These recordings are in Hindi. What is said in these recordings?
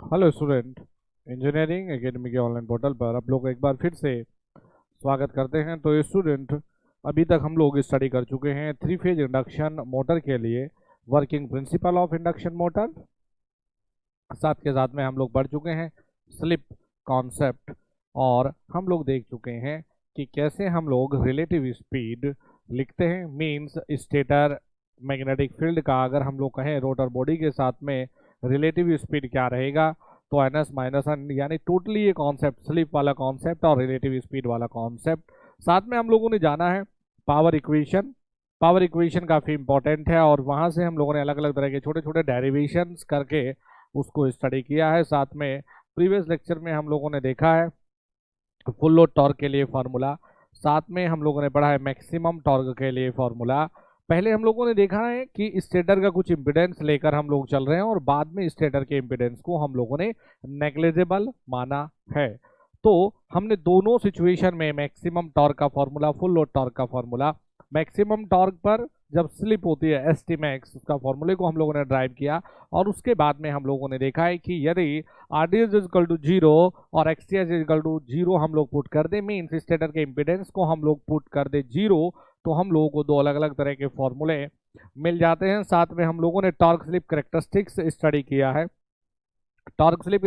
Hello student. इंजीनियरिंग एकेडमी के ऑनलाइन पोर्टल पर आप लोग एक बार फिर से स्वागत करते हैं। तो स्टूडेंट, अभी तक हम लोग स्टडी कर चुके हैं 3 फेज इंडक्शन मोटर के लिए working principle of induction motor. साथ के साथ में हम लोग पढ़ चुके हैं स्लिप कॉन्सेप्ट, और हम लोग देख चुके हैं कि कैसे हम लोग रिलेटिव स्पीड लिखते हैं। मींस स्टेटर मैग्नेटिक फील्ड का अगर हम लोग कहें रोटर बॉडी के साथ में रिलेटिव स्पीड क्या रहेगा, तो एन एस माइनस एन, यानी टोटली ये कॉन्सेप्ट स्लिप वाला कॉन्सेप्ट और रिलेटिव स्पीड वाला कॉन्सेप्ट। साथ में हम लोगों ने जाना है पावर इक्वेशन। पावर इक्वेशन काफ़ी इंपॉर्टेंट है और वहाँ से हम लोगों ने अलग अलग तरह के छोटे छोटे डेरिवेशंस करके उसको स्टडी किया है। साथ में प्रीवियस लेक्चर में हम लोगों ने देखा है फुल लोड टॉर्क के लिए फार्मूला, साथ में हम लोगों ने पढ़ा है मैक्सिमम टॉर्क के लिए फार्मूला। पहले हम लोगों ने देखा है कि स्टेटर का कुछ इम्पिडेंस लेकर हम लोग चल रहे हैं और बाद में स्टेटर के इम्पिडेंस को हम लोगों ने नेग्लिजिबल माना है। तो हमने दोनों सिचुएशन में मैक्सिमम टॉर्क का फार्मूला, फुल लोड टॉर्क का फार्मूला, मैक्सिमम टॉर्क पर जब स्लिप होती है एस टी मैक्स, उसका फॉर्मूले को हम लोगों ने ड्राइव किया। और उसके बाद में हम लोगों ने देखा है कि यदि R D is equal to 0 और X T is equal to 0 हम लोग पुट कर दे, मीन्स स्टेटर के इम्पिडेंस को हम लोग पुट कर दे 0, तो हम लोगों को दो अलग अलग तरह के फॉर्मूले मिल जाते हैं। साथ में हम लोगों ने टॉर्क स्लिप कैरेक्टरिस्टिक्स स्टडी किया है। टॉर्क स्लिप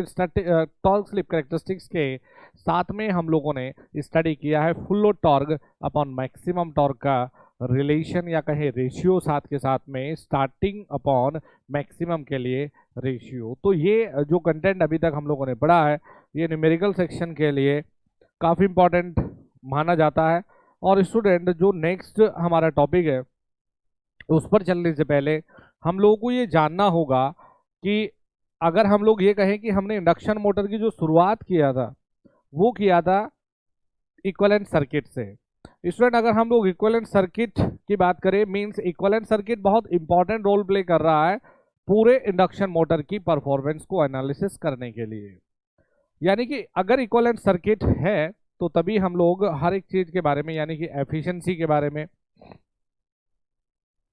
कैरेक्टरिस्टिक्स के साथ में हम लोगों ने स्टडी किया है full load torque upon maximum torque का रिलेशन या कहे रेशियो, साथ के साथ में स्टार्टिंग अपॉन मैक्सिमम के लिए रेशियो। तो ये जो कंटेंट अभी तक हम लोगों ने पढ़ा है ये न्यूमेरिकल सेक्शन के लिए काफ़ी इंपॉर्टेंट माना जाता है। और स्टूडेंट, जो नेक्स्ट हमारा टॉपिक है उस पर चलने से पहले हम लोगों को ये जानना होगा कि अगर हम लोग ये कहें कि हमने इंडक्शन मोटर की जो शुरुआत किया था वो किया था इक्विवेलेंट सर्किट से। स्टूडेंट, अगर हम लोग इक्विवेलेंट सर्किट की बात करें, मींस इक्विवेलेंट सर्किट बहुत इंपॉर्टेंट रोल प्ले कर रहा है पूरे इंडक्शन मोटर की परफॉर्मेंस को एनालिसिस करने के लिए। यानी कि अगर इक्विवेलेंट सर्किट है तो तभी हम लोग हर एक चीज के बारे में, यानी कि एफिशिएंसी के बारे में,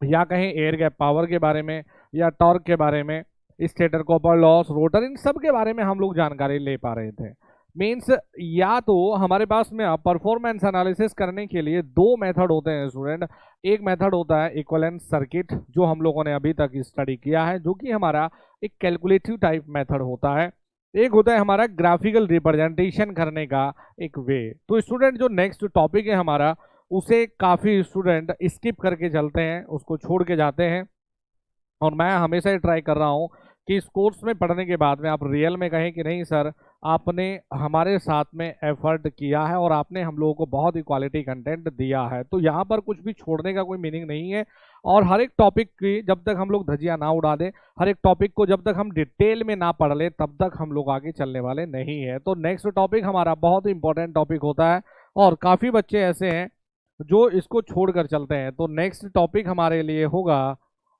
या कहें एयर गैप पावर के बारे में, या टॉर्क के बारे में, स्टेटर कॉपर लॉस, रोटर, इन सब के बारे में हम लोग जानकारी ले पा रहे थे। मीन्स या तो हमारे पास में परफॉर्मेंस एनालिसिस करने के लिए दो मेथड होते हैं स्टूडेंट। एक मेथड होता है इक्विवेलेंट सर्किट, जो हम लोगों ने अभी तक स्टडी किया है, जो कि हमारा एक कैलकुलेटिव टाइप मेथड होता है। एक होता है हमारा ग्राफिकल रिप्रेजेंटेशन करने का एक वे। तो स्टूडेंट, जो नेक्स्ट टॉपिक है हमारा उसे काफ़ी स्टूडेंट स्किप करके चलते हैं, उसको छोड़ के जाते हैं। और मैं हमेशा ही ट्राई कर रहा हूँ कि इस कोर्स में पढ़ने के बाद में आप रियल में कहें कि नहीं सर, आपने हमारे साथ में एफर्ट किया है और आपने हम लोगों को बहुत ही क्वालिटी कंटेंट दिया है। तो यहाँ पर कुछ भी छोड़ने का कोई मीनिंग नहीं है। और हर एक टॉपिक की जब तक हम लोग धजिया ना उड़ा दें, हर एक टॉपिक को जब तक हम डिटेल में ना पढ़ ले, तब तक हम लोग आगे चलने वाले नहीं है। तो नेक्स्ट टॉपिक हमारा बहुत ही इंपॉर्टेंट टॉपिक होता है और काफ़ी बच्चे ऐसे हैं जो इसको छोड़कर चलते हैं। तो नेक्स्ट टॉपिक हमारे लिए होगा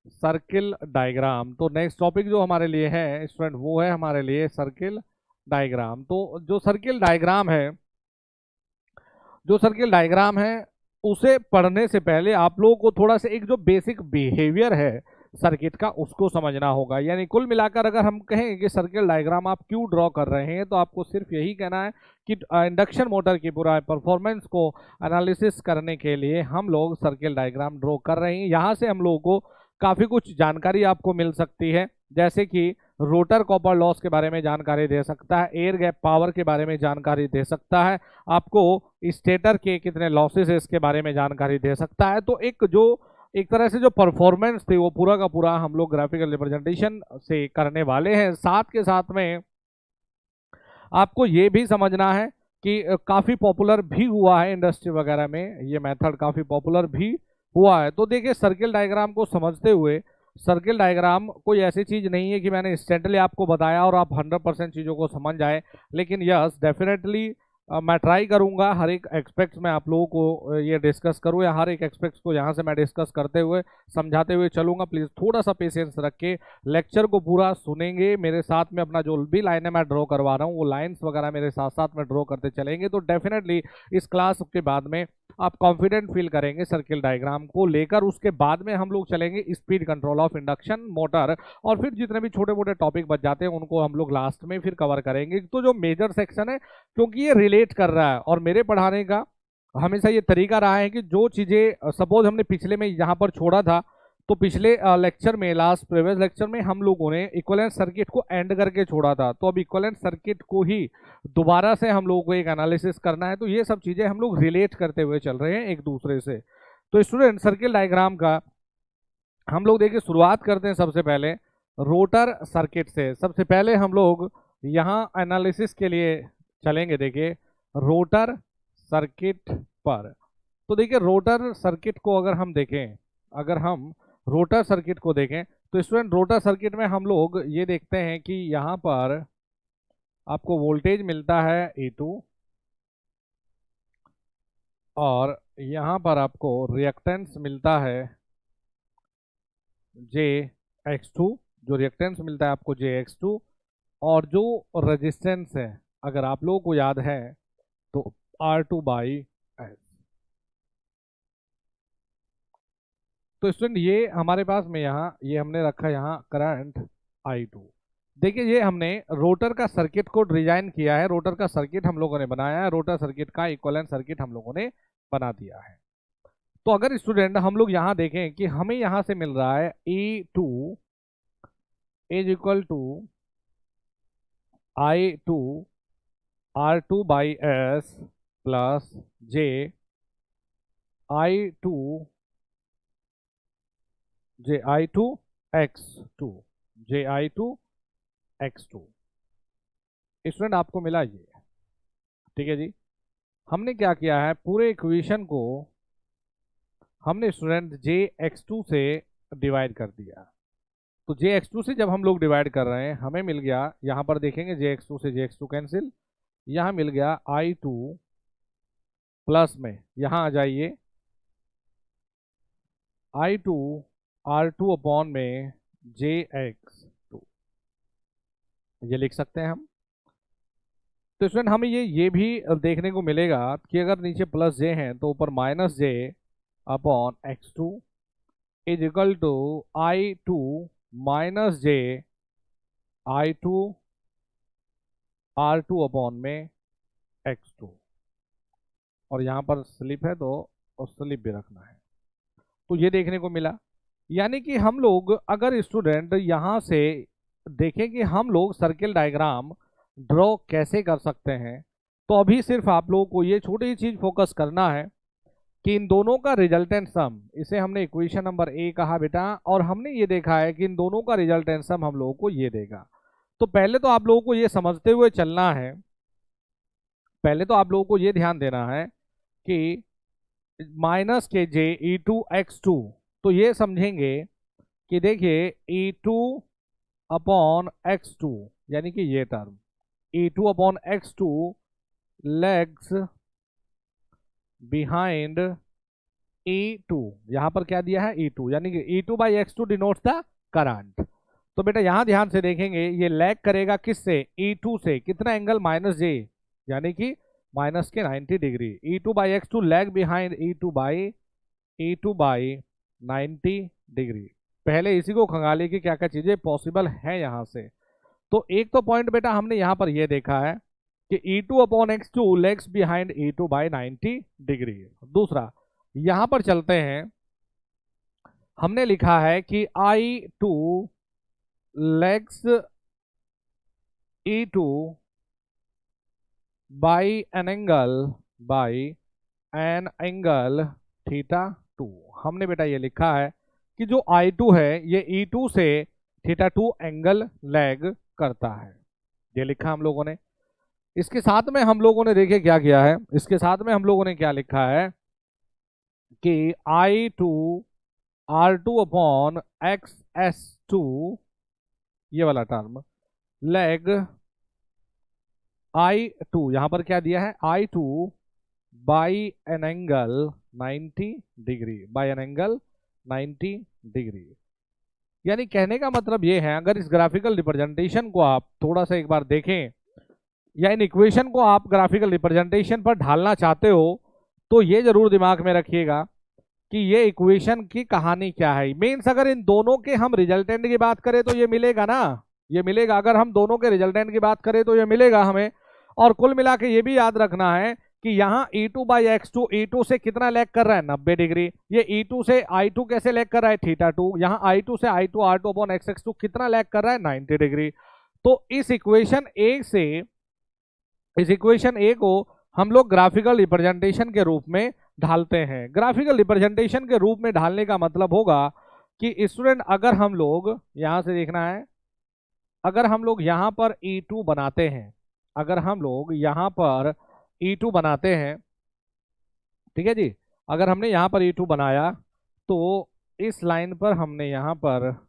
सर्किल डायग्राम। तो नेक्स्ट टॉपिक जो हमारे लिए है स्टूडेंट वो है हमारे लिए सर्किल डायग्राम। तो जो सर्किल डायग्राम है उसे पढ़ने से पहले आप लोगों को थोड़ा सा एक जो बेसिक बिहेवियर है सर्किट का उसको समझना होगा। यानी कुल मिलाकर अगर हम कहें कि सर्किल डायग्राम आप क्यों ड्रॉ कर रहे हैं, तो आपको सिर्फ यही कहना है कि इंडक्शन मोटर की पूरा परफॉर्मेंस को एनालिसिस करने के लिए हम लोग सर्किल डायग्राम ड्रॉ कर रहे हैं। यहाँ से हम लोगों को काफ़ी कुछ जानकारी आपको मिल सकती है, जैसे कि रोटर कॉपर लॉस के बारे में जानकारी दे सकता है, एयर गैप पावर के बारे में जानकारी दे सकता है, आपको स्टेटर के कितने लॉसेस है इसके बारे में जानकारी दे सकता है। तो एक तरह से जो परफॉर्मेंस थी वो पूरा का पूरा हम लोग ग्राफिकल रिप्रेजेंटेशन से करने वाले हैं। साथ के साथ में आपको ये भी समझना है कि काफ़ी पॉपुलर भी हुआ है इंडस्ट्री वगैरह में, ये मेथड काफ़ी पॉपुलर भी हुआ है। तो देखिए, सर्किल डायग्राम को समझते हुए, सर्किल डायग्राम कोई ऐसी चीज़ नहीं है कि मैंने इंस्टेंटली आपको बताया और आप 100% चीज़ों को समझ जाए। लेकिन यस, डेफिनेटली मैं ट्राई करूंगा हर एक एस्पेक्ट्स में आप लोगों को ये डिस्कस करूँ, या हर एक एस्पेक्ट्स को यहाँ से मैं डिस्कस करते हुए समझाते हुए चलूंगा। प्लीज़ थोड़ा सा पेशेंस रख के लेक्चर को पूरा सुनेंगे मेरे साथ में। अपना जो भी लाइनें मैं ड्रॉ करवा रहा हूँ वो लाइन्स वगैरह मेरे साथ साथ में ड्रॉ करते चलेंगे। तो डेफिनेटली इस क्लास के बाद में आप कॉन्फिडेंट फील करेंगे सर्किल डायग्राम को लेकर। उसके बाद में हम लोग चलेंगे speed control of induction motor, और फिर जितने भी छोटे मोटे टॉपिक बच जाते हैं उनको हम लोग लास्ट में फिर कवर करेंगे। तो जो मेजर सेक्शन है, क्योंकि ये रिलेट कर रहा है और मेरे पढ़ाने का हमेशा ये तरीका रहा है कि जो चीज़ें सपोज हमने पिछले में यहाँ पर छोड़ा था, तो पिछले लेक्चर में, लास्ट प्रीवियस लेक्चर में हम लोगों ने इक्विवेलेंट सर्किट को एंड करके छोड़ा था, तो अब इक्विवेलेंट सर्किट को ही दोबारा से हम लोगों को एक एनालिसिस करना है। तो ये सब चीज़ें हम लोग रिलेट करते हुए चल रहे हैं एक दूसरे से। तो स्टूडेंट सर्किल डायग्राम का हम लोग देखिए शुरुआत करते हैं सबसे पहले रोटर सर्किट से। सबसे पहले हम लोग यहाँ एनालिसिस के लिए चलेंगे, देखिए रोटर सर्किट पर। तो देखिए रोटर सर्किट को अगर हम देखें, अगर हम रोटर सर्किट को देखें तो स्टूडेंट रोटर सर्किट में हम लोग ये देखते हैं कि यहाँ पर आपको वोल्टेज मिलता है E2 और यहाँ पर आपको रिएक्टेंस मिलता है JX2, जो रिएक्टेंस मिलता है आपको JX2, और जो रेजिस्टेंस है अगर आप लोगों को याद है तो R2/S। तो स्टूडेंट ये हमारे पास में यहाँ ये हमने रखा यहाँ करंट I2। देखिए ये हमने रोटर का सर्किट को डिजाइन किया है, रोटर का सर्किट हम लोगों ने बनाया है, रोटर सर्किट का इक्विवेलेंट सर्किट हम लोगों ने बना दिया है। तो अगर स्टूडेंट हम लोग यहाँ देखें कि हमें यहाँ से मिल रहा है E2 is equal to I2 R2/S plus I2 X2 X2। Student आपको मिला ये, ठीक है जी। हमने क्या किया है, पूरे इक्वेशन को हमने स्टूडेंट JX2 से डिवाइड कर दिया। तो JX2 से जब हम लोग डिवाइड कर रहे हैं हमें मिल गया, यहाँ पर देखेंगे JX2 से JX2 कैंसिल, यहाँ मिल गया I2 प्लस में यहाँ आ जाइए I2 R2 अपॉन में JX2, ये लिख सकते हैं हम। तो स्टूडेंट हमें ये भी देखने को मिलेगा कि अगर नीचे प्लस J है तो ऊपर minus J upon X2 is equal to I2 minus J I2 R2 upon में X2, और यहाँ पर स्लिप है तो स्लिप भी रखना है। तो ये देखने को मिला, यानी कि हम लोग अगर स्टूडेंट यहाँ से देखें कि हम लोग सर्किल डायग्राम ड्रॉ कैसे कर सकते हैं, तो अभी सिर्फ आप लोगों को ये छोटी चीज फोकस करना है कि इन दोनों का रिजल्टेंट सम, इसे हमने इक्वेशन नंबर A कहा बेटा, और हमने ये देखा है कि इन दोनों का रिजल्टेंट सम हम लोगों को ये देगा। तो पहले तो आप लोगों को ये समझते हुए चलना है, पहले तो आप लोगों को ये ध्यान देना है कि माइनस के J E2 X2, तो ये समझेंगे कि देखिए E2 अपॉन X2 यानी कि ये term E2 upon X2 legs behind E2, यहां पर क्या दिया है E2, यानी कि E2/X2 डिनोट्स द करंट। तो बेटा यहां ध्यान से देखेंगे ये लैग करेगा किससे, E2 से, कितना एंगल माइनस J, यानी कि माइनस के 90 degree. E2/X2 lag behind E2/90 degree. पहले इसी को खंगाले कि क्या क्या चीजें पॉसिबल है यहां से। तो एक तो पॉइंट बेटा हमने यहां पर ये देखा है कि E2 upon X2 legs behind E2/90 degree. दूसरा यहां पर चलते हैं, हमने लिखा है कि I2 legs E2 by an angle θ2। हमने बेटा ये लिखा है कि जो I2 है ये E2 से θ2 एंगल लैग करता है, ये लिखा हम लोगों ने। इसके साथ में हम लोगों ने देखिए क्या किया है, इसके साथ में हम लोगों ने क्या लिखा है कि I2 R2 अपॉन XS2, ये वाला टर्म लैग I2, यहां पर क्या दिया है I2 by an angle 90 degree, by an angle 90 degree. यानी कहने का मतलब ये है, अगर इस ग्राफिकल रिप्रेजेंटेशन को आप थोड़ा सा एक बार देखें या इन इक्वेशन को आप ग्राफिकल रिप्रेजेंटेशन पर ढालना चाहते हो, तो ये जरूर दिमाग में रखिएगा कि ये इक्वेशन की कहानी क्या है। मीन्स अगर इन दोनों के हम रिजल्टेंट की बात करें तो ये मिलेगा ना, ये मिलेगा। अगर हम दोनों के रिजल्टेंट की बात करें तो ये मिलेगा हमें। और कुल मिला के ये भी याद रखना है कि यहाँ E2/x2 E2 से कितना लैग कर रहा है, 90 डिग्री। ये E2 से I2 कैसे लैग कर रहा है, θ2। यहाँ I2 से I2 R2/x2 कितना लैग कर रहा है, 90 डिग्री। तो इस इक्वेशन ए को हम लोग ग्राफिकल रिप्रेजेंटेशन के रूप में ढालते हैं। ग्राफिकल रिप्रेजेंटेशन के रूप में ढालने का मतलब होगा कि स्टूडेंट अगर हम लोग यहां से देखना है, अगर हम लोग यहां पर E2 बनाते हैं, अगर हम लोग यहां पर E2 बनाते हैं, ठीक है जी। अगर हमने यहां पर E2 बनाया तो इस लाइन पर हमने यहां पर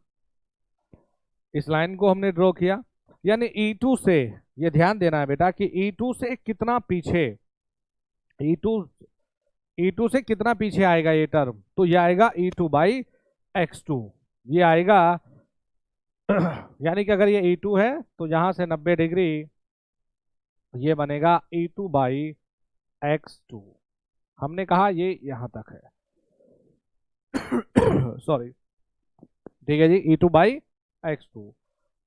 इस लाइन को हमने ड्रॉ किया, यानी E2 से, ये ध्यान देना है बेटा कि E2 से कितना पीछे, E2 से कितना पीछे आएगा ये टर्म, तो ये आएगा E2/x2, ये आएगा यानी कि अगर ये E2 है तो यहां से 90 डिग्री ये बनेगा E2/x2। हमने कहा ये यहां तक है सॉरी, ठीक है जी, E2/x2।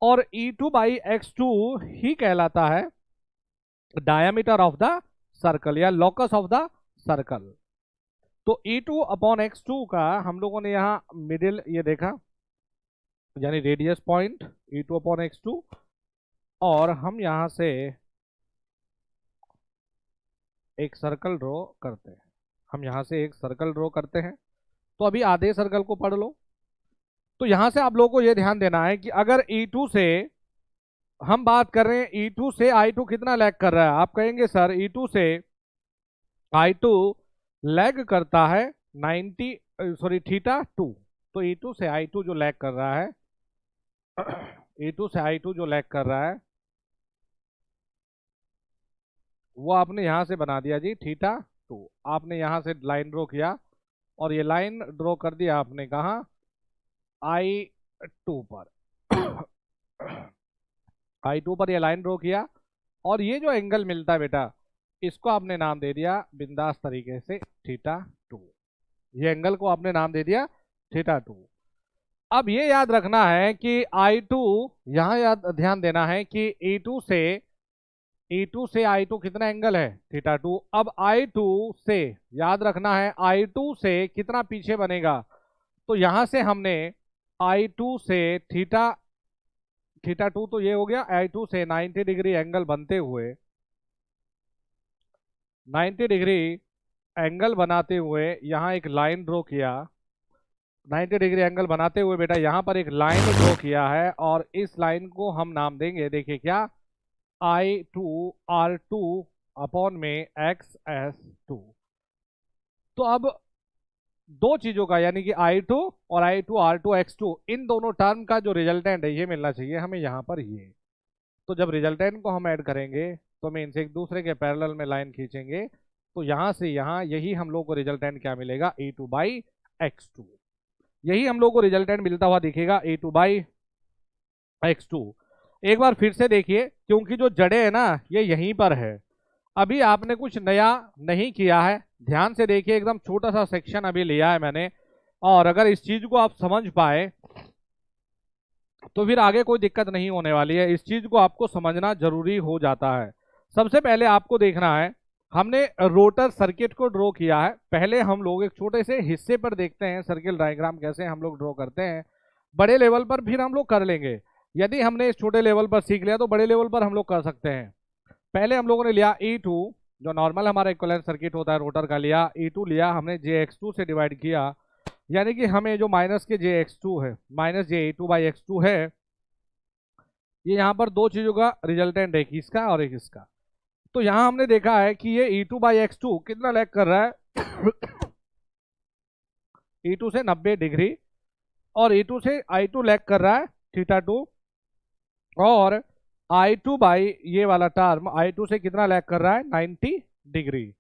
और E2/x2 ही कहलाता है डायमीटर ऑफ द सर्कल या लोकस ऑफ द सर्कल। तो E2/x2 का हम लोगों ने यहाँ मिडिल ये देखा, यानी रेडियस पॉइंट E2/x2, और हम यहां से एक सर्कल ड्रॉ करते हैं। हम यहां से एक सर्कल ड्रॉ करते हैं। तो अभी आधे सर्कल को पढ़ लो। तो यहां से आप लोगों को यह ध्यान देना है कि अगर E2 से हम बात कर रहे हैं, E2 से I2 कितना लैग कर रहा है, आप कहेंगे सर E2 से I2 लैग करता है 90 θ2। तो E2 से I2 जो लैग कर रहा है E2 से I2 जो लैग कर रहा है वो आपने यहां से बना दिया जी θ2। आपने यहां से लाइन ड्रॉ किया और ये लाइन ड्रॉ कर दिया आपने कहा I2 पर I2 पर ये लाइन ड्रॉ किया, और ये जो एंगल मिलता है बेटा इसको आपने नाम दे दिया बिंदास तरीके से θ2। ये एंगल को आपने नाम दे दिया θ2। अब ये याद रखना है कि I2 यहां याद ध्यान देना है कि E2 से I2 कितना एंगल है, θ2। अब I2 से याद रखना है I2 से कितना पीछे बनेगा, तो यहां से हमने I2 से θ2 तो ये हो गया, I2 से 90 डिग्री एंगल बनते हुए 90 डिग्री एंगल बनाते हुए यहां एक लाइन ड्रॉ किया। 90 डिग्री एंगल बनाते हुए बेटा यहां पर एक लाइन ड्रॉ किया है, और इस लाइन को हम नाम देंगे, देखिए क्या, I2 R2 अपॉन में XS2। तो अब दो चीजों का, यानी कि I2 और I2 R2 X2, इन दोनों टर्म का जो रिजल्टेंट है ये मिलना चाहिए हमें यहाँ पर ये। तो जब रिजल्टेंट को हम ऐड करेंगे तो मैं इनसे एक दूसरे के पैरेलल में लाइन खींचेंगे, तो यहाँ से यहाँ यही हम लोग को रिजल्टेंट क्या मिलेगा, E2/x2। यही हम लोग को रिजल्टेंट मिलता हुआ दिखेगा E2/x2। एक बार फिर से देखिए, क्योंकि जो जड़े है ना ये यहीं पर है, अभी आपने कुछ नया नहीं किया है। ध्यान से देखिए, एकदम छोटा सा सेक्शन अभी लिया है मैंने, और अगर इस चीज को आप समझ पाए तो फिर आगे कोई दिक्कत नहीं होने वाली है। इस चीज को आपको समझना जरूरी हो जाता है। सबसे पहले आपको देखना है, हमने रोटर सर्किट को ड्रॉ किया है। पहले हम लोग एक छोटे से हिस्से पर देखते हैं सर्किल डायग्राम कैसे हम लोग ड्रॉ करते हैं। बड़े लेवल पर फिर हम लोग कर लेंगे। यदि हमने इस छोटे लेवल पर सीख लिया तो बड़े लेवल पर हम लोग कर सकते हैं। पहले हम लोगों ने लिया E2, जो नॉर्मल हमारा इक्विवेलेंट सर्किट होता है रोटर का, लिया E2 लिया हमने JX2 से डिवाइड किया, यानी कि हमें जो माइनस के JX2 है, माइनस JE2/x2 है, ये यहाँ पर दो चीजों का रिजल्टेंट है, एक इसका और एक इसका। तो यहाँ हमने देखा है कि ये E2/x2 कितना लैग कर रहा है E2 से 90 डिग्री, और E2 से I2 लैग कर रहा है θ2, और I2 बाई ये वाला टर्म I2 से कितना लैग कर रहा है, 90 डिग्री।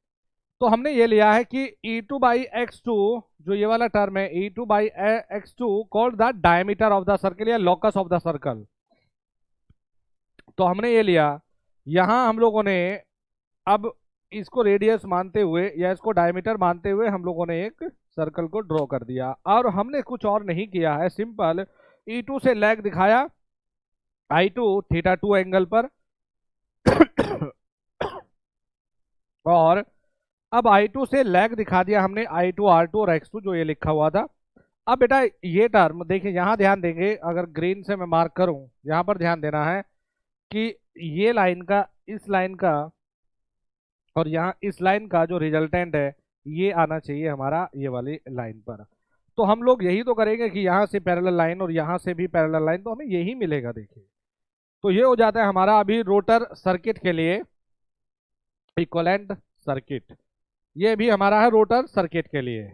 तो हमने ये लिया है कि E2/x2 जो ये वाला टर्म है, E2/x2 called the diameter of the circle या लोकस ऑफ द सर्कल। तो हमने ये लिया, यहां हम लोगों ने अब इसको रेडियस मानते हुए या इसको डायमीटर मानते हुए हम लोगों ने एक सर्कल को ड्रॉ कर दिया, और हमने कुछ और नहीं किया है, सिंपल E2 से लैग दिखाया I2 θ2 एंगल पर और अब I2 से लैग दिखा दिया हमने I2 R2 और X2 जो ये लिखा हुआ था। अब बेटा ये टर्म देखिए, यहां ध्यान देंगे, अगर ग्रीन से मैं मार्क करूं, यहां पर ध्यान देना है कि ये लाइन का इस लाइन का और यहाँ इस लाइन का जो रिजल्टेंट है ये आना चाहिए हमारा ये वाली लाइन पर। तो हम लोग यही तो करेंगे कि यहाँ से पैरेलल लाइन और यहाँ से भी पैरेलल लाइन, तो हमें यही मिलेगा। देखिए तो ये हो जाता है हमारा अभी रोटर सर्किट के लिए इक्विवेलेंट सर्किट, ये भी हमारा है रोटर सर्किट के लिए।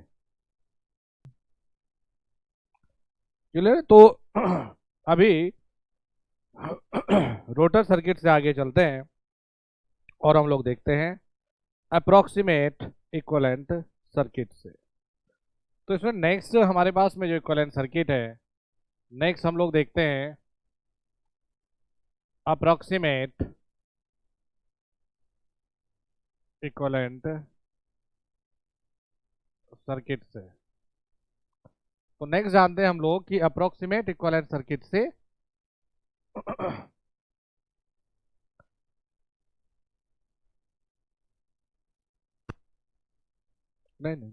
चलिए तो अभी रोटर सर्किट से आगे चलते हैं और हम लोग देखते हैं अप्रोक्सीमेट इक्विवेलेंट सर्किट से। तो इसमें नेक्स्ट हमारे पास में जो इक्विवेलेंट सर्किट है, नेक्स्ट हम लोग देखते हैं अप्रोक्सीमेट इक्विवेलेंट सर्किट से। तो नेक्स्ट जानते हैं हम लोग कि अप्रोक्सीमेट इक्विवेलेंट सर्किट से नहीं,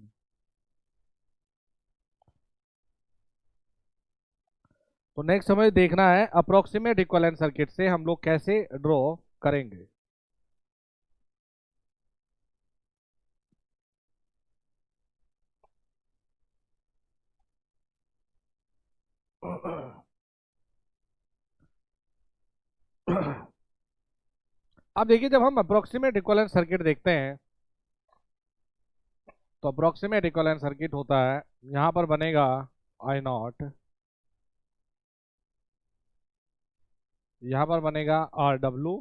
तो नेक्स्ट हमें देखना है अप्रोक्सीमेट इक्विवेलेंट सर्किट से हम लोग कैसे ड्रॉ करेंगे। अब देखिए जब हम अप्रोक्सीमेट इक्विवेलेंट सर्किट देखते हैं तो अप्रोक्सीमेट इक्विवेलेंट सर्किट होता है, यहां पर बनेगा आई नॉट, यहां पर बनेगा आर डब्ल्यू,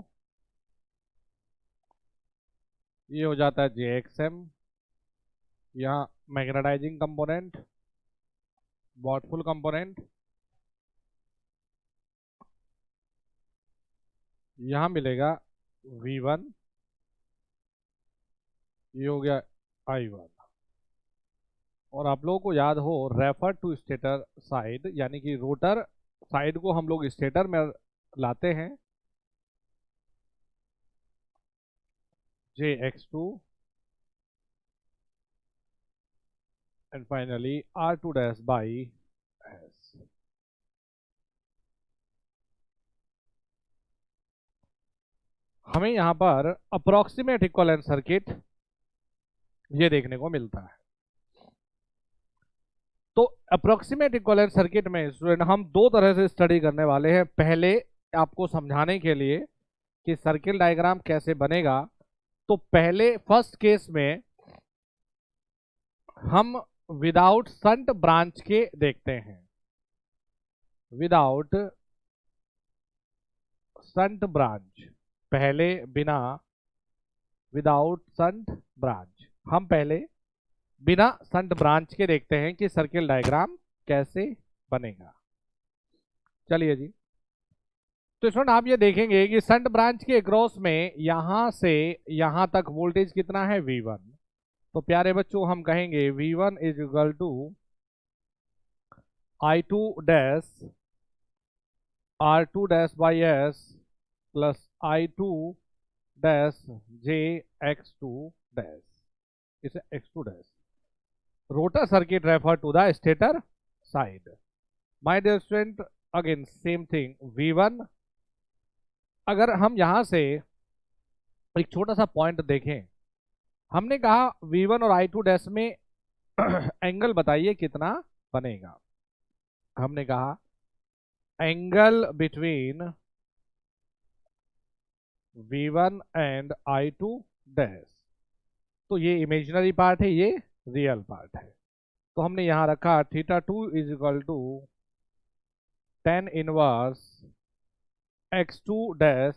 ये हो जाता है जे एक्स एम, यहाँ मैग्नेटाइजिंग कंपोनेंट, वॉटफुल कंपोनेंट, यहां मिलेगा V1, ये हो गया I1। और आप लोगों को याद हो रेफर टू स्टेटर साइड, यानी कि रोटर साइड को हम लोग स्टेटर में लाते हैं, JX2 and finally R2 dash by S। हमें यहां पर अप्रोक्सीमेट इक्विवेलेंट सर्किट ये देखने को मिलता है। तो अप्रोक्सीमेट इक्विवेलेंट सर्किट में स्टूडेंट हम दो तरह से स्टडी करने वाले हैं। पहले आपको समझाने के लिए कि सर्किल डायग्राम कैसे बनेगा, तो पहले फर्स्ट केस में हम विदाउट शंट ब्रांच के देखते हैं, विदाउट शंट ब्रांच, पहले बिना विदाउट शंट ब्रांच, हम पहले बिना शंट ब्रांच के देखते हैं कि सर्किल डायग्राम कैसे बनेगा। चलिए जी, तो स्टूडेंट आप ये देखेंगे कि शंट ब्रांच के अक्रॉस में यहां से यहां तक वोल्टेज कितना है V1। तो प्यारे बच्चों हम कहेंगे V1 is equal to I2 dash R2 dash by S plus I2 dash JX2 dash, इसे X2 dash. Rotor circuit refer to the stator side. My dear student again same thing, V1, अगर हम यहां से एक छोटा सा पॉइंट देखें, हमने कहा V1 और I2 डैश में एंगल बताइए कितना बनेगा। हमने कहा angle between V1 and I2 dash, तो ये इमेजिनरी पार्ट है, ये रियल पार्ट है। तो हमने यहां रखा θ2 is equal to tan inverse x2 dash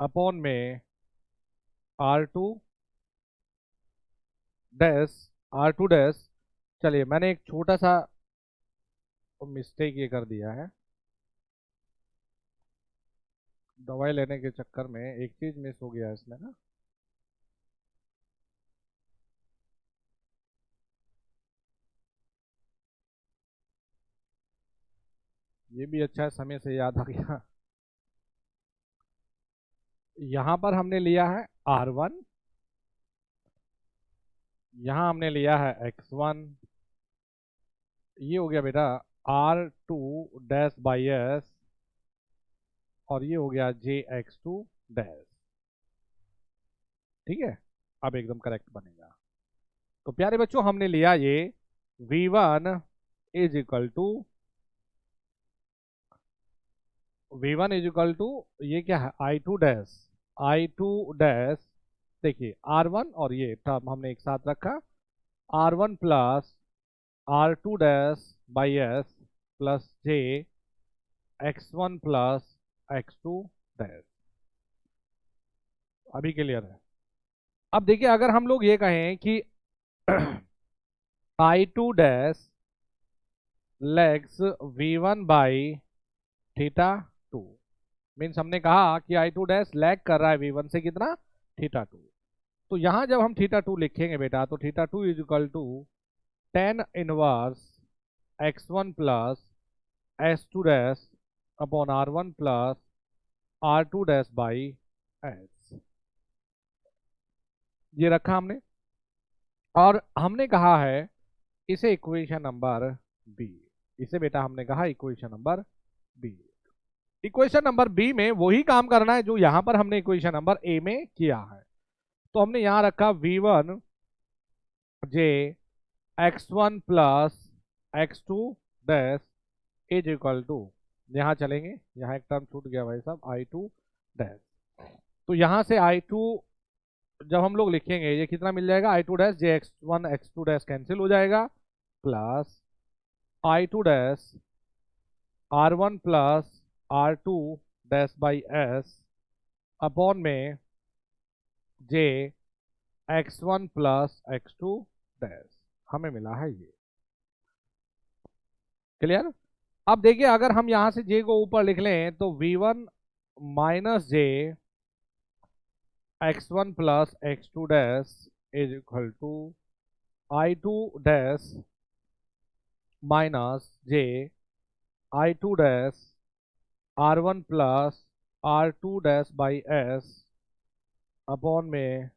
upon में R2 डैश। चलिए मैंने एक छोटा सा मिस्टेक ये कर दिया है, दवाई लेने के चक्कर में एक चीज मिस हो गया इसमें ना, ये भी अच्छा है, समय से याद आ गया। यहां पर हमने लिया है R1, यहां हमने लिया है X1, ये हो गया बेटा R2 डैश बाई एस, और ये हो गया JX2 डैश। ठीक है, अब एकदम करेक्ट बनेगा। तो प्यारे बच्चों हमने लिया ये V1 इज इक्वल टू ये क्या है I2 डैश, I2 डैश, देखिए R1 और ये टर्म हमने एक साथ रखा, R1 plus R2 dash by S plus J X1 plus X2 dash. अभी क्लियर है? अब देखिए अगर हम लोग ये कहें कि I2 dash legs V1 by theta 2, means हमने कहा कि I2 डैश लैग कर रहा है V1 से कितना, थीटा 2। तो यहां जब हम थीटा 2 लिखेंगे बेटा, तो theta 2 is equal to tan inverse X1 plus S2 dash upon R1 plus R2 dash by S, ये रखा हमने। और हमने कहा है इसे इक्वेशन नंबर बी, इसे बेटा हमने कहा equation number B. Equation number B में वही काम करना है जो यहां पर हमने इक्वेशन नंबर ए में किया है। तो हमने यहां रखा V1 J X1 plus X2 dash is equal to, यहां चलेंगे, यहां एक टर्म छूट गया भाई साहब, I2 डैश। तो यहां से I2 जब हम लोग लिखेंगे ये कितना मिल जाएगा, I2 dash JX1 X2 dash cancel हो जाएगा, plus I2 dash R1 plus R2 dash by S upon में J X1 plus X2 dash, हमें मिला है ये। क्लियर? अब देखिए अगर हम यहां से J को ऊपर लिख लें तो V1 minus J X1 plus X2 dash is equal to I2 dash minus J I2 dash R1 plus R2 dash by S upon में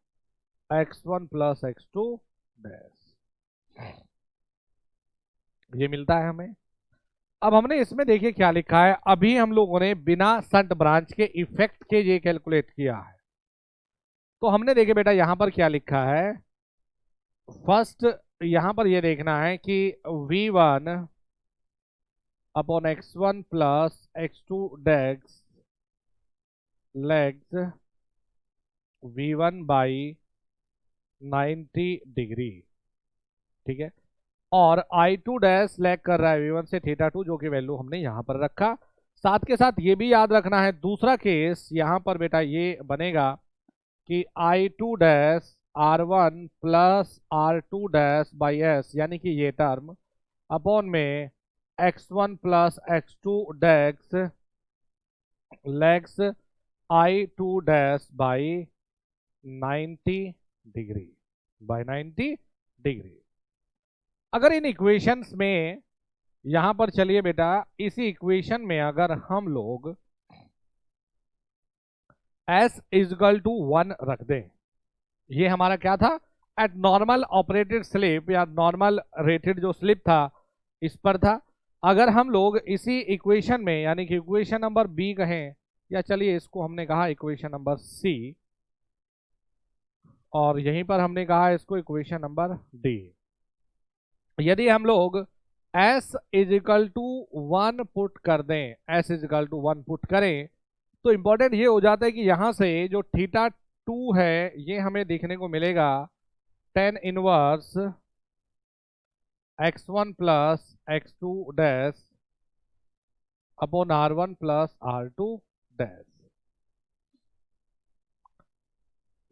X1 प्लस X2 डैश, ये मिलता है हमें। अब हमने इसमें देखिए क्या लिखा है, अभी हम लोगों ने बिना संट ब्रांच के इफेक्ट के ये कैलकुलेट किया है। तो हमने देखे बेटा यहां पर क्या लिखा है, फर्स्ट यहां पर ये देखना है कि V1 upon X1 plus X2 dash legs V1 by 90 degree, ठीक है। और I2 डैश लैग कर रहा है V1 से थीटा 2, जो कि वैल्यू हमने यहां पर रखा। साथ के साथ ये भी याद रखना है दूसरा केस यहां पर बेटा ये बनेगा कि I2 dash R1 plus R2 dash by S, यानी कि ये टर्म अपॉन में X1 plus X2 dash legs I2 dash by 90 degree, by 90 degree. अगर इन इक्वेशंस में यहां पर चलिए बेटा, इसी इक्वेशन में अगर हम लोग S इजकल टू 1 रख दें, ये हमारा क्या था, एट नॉर्मल ऑपरेटेड स्लिप या नॉर्मल रेटेड जो स्लिप था इस पर था। अगर हम लोग इसी इक्वेशन में यानी कि इक्वेशन नंबर बी कहें, या चलिए इसको हमने कहा इक्वेशन नंबर सी, और यहीं पर हमने कहा इसको इक्वेशन नंबर डी, यदि हम लोग S इजिकल टू 1 पुट कर दें, S इजिकल टू 1 पुट करें, तो इंपॉर्टेंट ये हो जाता है कि यहां से जो थीटा 2 है ये हमें देखने को मिलेगा tan inverse X1 plus X2 dash upon R1 plus R2 dash,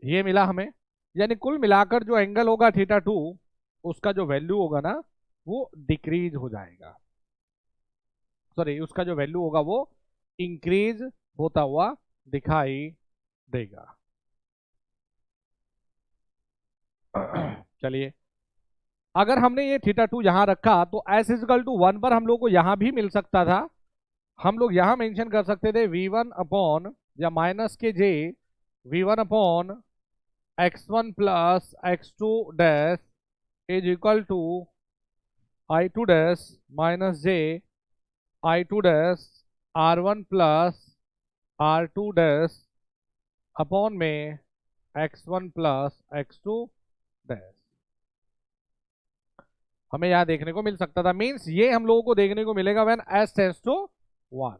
ये मिला हमें। यानी कुल मिलाकर जो एंगल होगा थीटा 2, उसका जो वैल्यू होगा ना वो डिक्रीज हो जाएगा, सॉरी उसका जो वैल्यू होगा वो इंक्रीज होता हुआ दिखाई देगा। चलिए अगर हमने ये थीटा 2 यहां रखा तो S इजकल टू 1 पर हम लोग को यहां भी मिल सकता था, हम लोग यहां मेंशन कर सकते थे v1 अपॉन या माइनस के J v1 upon x1 plus x2 dash is equal to i2 dash minus J i2 dash r1 plus r2 dash upon में x1 प्लस x2 डैश। हमें यहां देखने को मिल सकता था, मींस ये हम लोगों को देखने को मिलेगा when s tends to 1,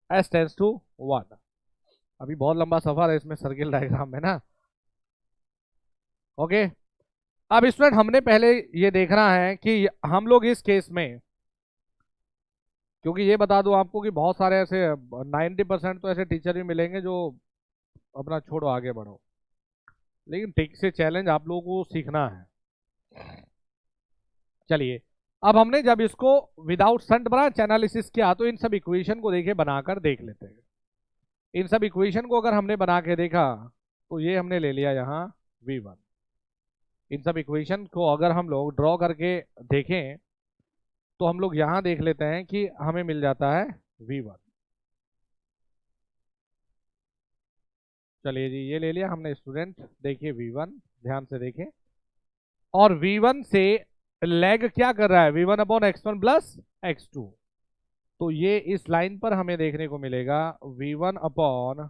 s tends to 1। अभी बहुत लंबा सफर है इसमें सर्किल डायग्राम में ना। ओके, अब स्टूडेंट हमने पहले ये देखना है कि हम लोग इस केस में, क्योंकि ये बता दूं आपको कि बहुत सारे ऐसे 90% तो ऐसे टीचर भी मिलेंगे जो अपना छोड़ो आगे बढ़ो, लेकिन ठीक से चैलेंज आप लोगों को सीखना है। चलिए, अब हमने जब इसको विदाउट संट ब्रांच एनालिसिस किया तो इन सब इक्वेशन को देखे बनाकर देख लेते हैं। इन सब इक्वेशन को अगर हमने बना के देखा तो ये हमने ले लिया यहाँ v1। इन सब इक्वेशन को अगर हम लोग ड्रॉ करके देखें तो हम लोग यहां देख लेते हैं कि हमें मिल जाता है v1। चलिए जी, ये ले लिया हमने स्टूडेंट, देखिए v1 ध्यान से देखें, और v1 से लैग क्या कर रहा है, v1 upon x1 plus x2। तो ये इस लाइन पर हमें देखने को मिलेगा v1 upon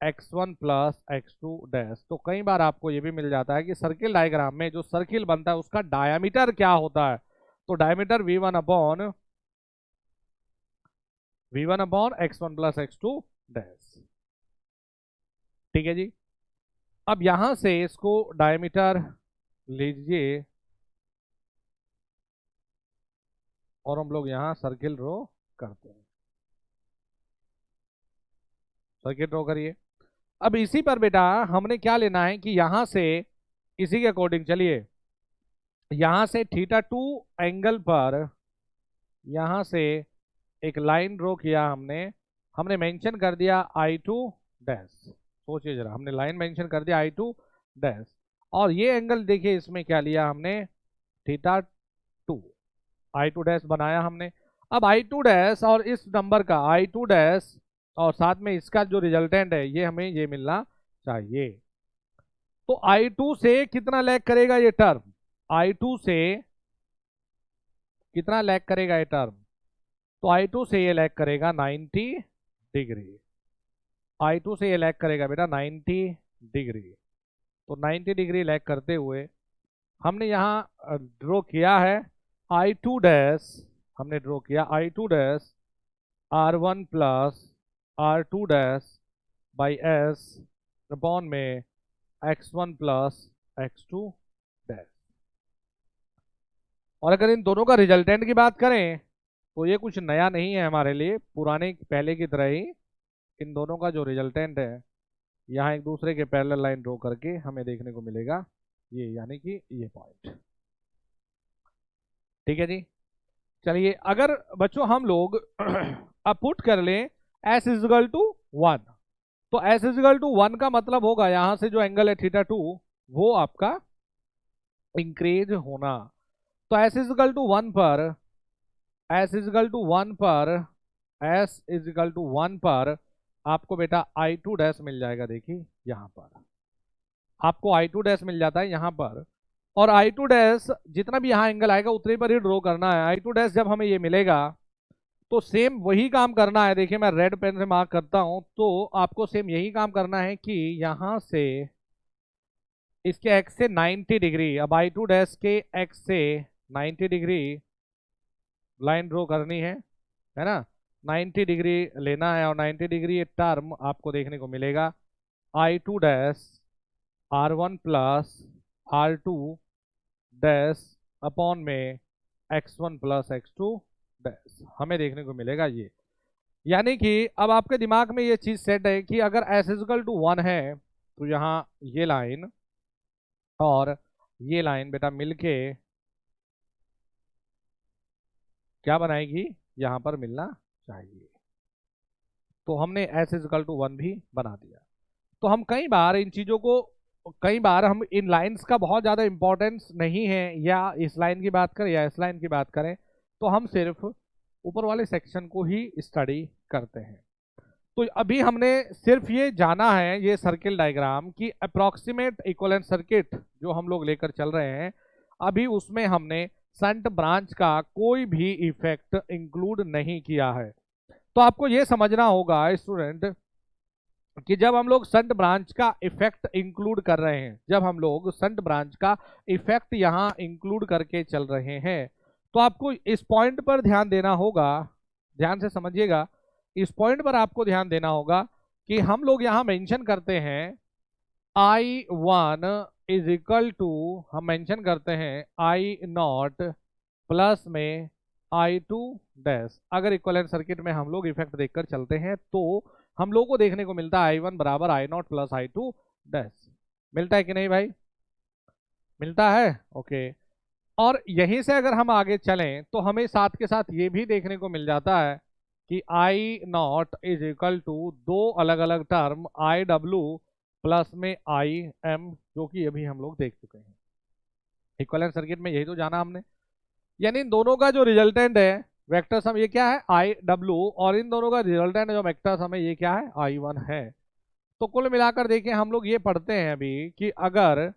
x1 plus x2 dash. तो कई बार आपको ये भी मिल जाता है कि सर्किल डायग्राम में जो सर्किल बनता है उसका डायमीटर क्या होता है, तो diameter v1 upon x1 plus x2 dash. ठीक है जी, अब यहां से इसको डायमीटर लीजिए और हम लोग यहां सर्किल ड्रॉ करते हैं। सर्किल ड्रॉ करिए। अब इसी पर बेटा हमने क्या लेना है कि यहां से इसी के अकॉर्डिंग चलिए, यहां से θ2 एंगल पर यहां से एक लाइन ड्रॉ किया हमने मेंशन कर दिया I2 डैश। सोचिए जरा, हमने लाइन मेंशन कर दिया I2 डैश, और ये एंगल देखिए इसमें क्या लिया हमने, θ2, I2 डैश बनाया हमने। अब I2 डैश और इस नंबर का I2 डैश और साथ में इसका जो रिजल्टेंट है ये हमें ये मिलना चाहिए। तो I2 से कितना लैग करेगा ये टर्म, I2 से कितना लैग करेगा ये टर्म, तो I2 से ये लैग करेगा 90 डिग्री। I2 से ये लैग करेगा बेटा 90 डिग्री। तो 90 डिग्री लैग करते हुए हमने यहाँ ड्रॉ किया है I2 डैश, हमने ड्रॉ किया I2 dash R1 plus R2 dash by S upon में X1 प्लस X2 डैश। और अगर इन दोनों का रिजल्टेंट की बात करें तो ये कुछ नया नहीं है हमारे लिए, पुराने पहले की तरह ही इन दोनों का जो रिजल्टेंट है यहाँ एक दूसरे के पैरेलल लाइन ड्रॉ करके हमें देखने को मिलेगा ये, यानी कि ये पॉइंट। ठीक है जी, चलिए अगर बच्चों हम लोग अब पुट कर लें s इजिकल टू 1, तो s इजिकल टू 1 का मतलब होगा यहां से जो एंगल है θ2 वो आपका इंक्रीज होना। तो s इजिकल टू 1 पर s इजिकल टू 1 पर आपको बेटा I2 डैश मिल जाएगा। देखिए यहां पर आपको I2 डैश मिल जाता है यहां पर, और I2 डैश जितना भी यहां एंगल आएगा उतने पर ही ड्रॉ करना है। I2 डैश जब हमें ये मिलेगा तो सेम वही काम करना है। देखिए मैं रेड पेन से मार्क करता हूं, तो आपको सेम यही काम करना है कि यहां से इसके एक्स से 90 डिग्री, अब I2 डैश के एक्स से 90 डिग्री लाइन ड्रॉ करनी है ना, 90 डिग्री लेना है, और 90 डिग्री ये टर्म आपको देखने को मिलेगा I2 dash R1 plus R2 dash upon में X1 प्लस X2 डैश हमें देखने को मिलेगा ये। यानी कि अब आपके दिमाग में ये चीज सेट है कि अगर s इजिकल टू 1 है तो यहाँ ये लाइन और ये लाइन बेटा मिलके क्या बनाएगी, यहाँ पर मिलना चाहिए। तो हमने s इजिकल टू 1 भी बना दिया। तो हम कई बार इन चीजों को, कई बार हम इन लाइंस का बहुत ज़्यादा इंपॉर्टेंस नहीं है, या इस लाइन की बात करें या इस लाइन की बात करें, तो हम सिर्फ ऊपर वाले सेक्शन को ही स्टडी करते हैं। तो अभी हमने सिर्फ ये जाना है, ये सर्किल डायग्राम की अप्रॉक्सीमेट इक्विवेलेंट सर्किट जो हम लोग लेकर चल रहे हैं, अभी उसमें हमने शंट ब्रांच का कोई भी इफेक्ट इंक्लूड नहीं किया है। तो आपको ये समझना होगा स्टूडेंट कि जब हम लोग शंट ब्रांच का इफेक्ट इंक्लूड कर रहे हैं, जब हम लोग शंट ब्रांच का इफेक्ट यहाँ इंक्लूड करके चल रहे हैं, तो आपको इस पॉइंट पर ध्यान देना होगा, ध्यान से समझिएगा, इस पॉइंट पर आपको ध्यान देना होगा कि हम लोग यहाँ मेंशन करते हैं I1 इज इक्वल टू, हम मेंशन करते हैं I0 प्लस में I2 डैश। अगर इक्विवेलेंट सर्किट में हम लोग इफेक्ट देखकर चलते हैं तो हम लोग को देखने को मिलता है I1 बराबर I0 प्लस I2 डैश। मिलता है कि नहीं भाई? मिलता है, ओके। और यहीं से अगर हम आगे चलें तो हमें साथ के साथ ये भी देखने को मिल जाता है कि I0 इज इक्वल टू दो अलग अलग टर्म IW प्लस में IM, जो कि अभी हम लोग देख चुके हैं। इक्विवेलेंट सर्किट में यही तो जाना हमने, यानी इन दोनों का जो रिजल्टेंट है वेक्टर सम ये क्या है IW, और इन दोनों का रिजल्टेंट जो वेक्टर सम है ये क्या है I1 है। तो कुल मिलाकर देखिए हम लोग ये पढ़ते हैं अभी कि अगर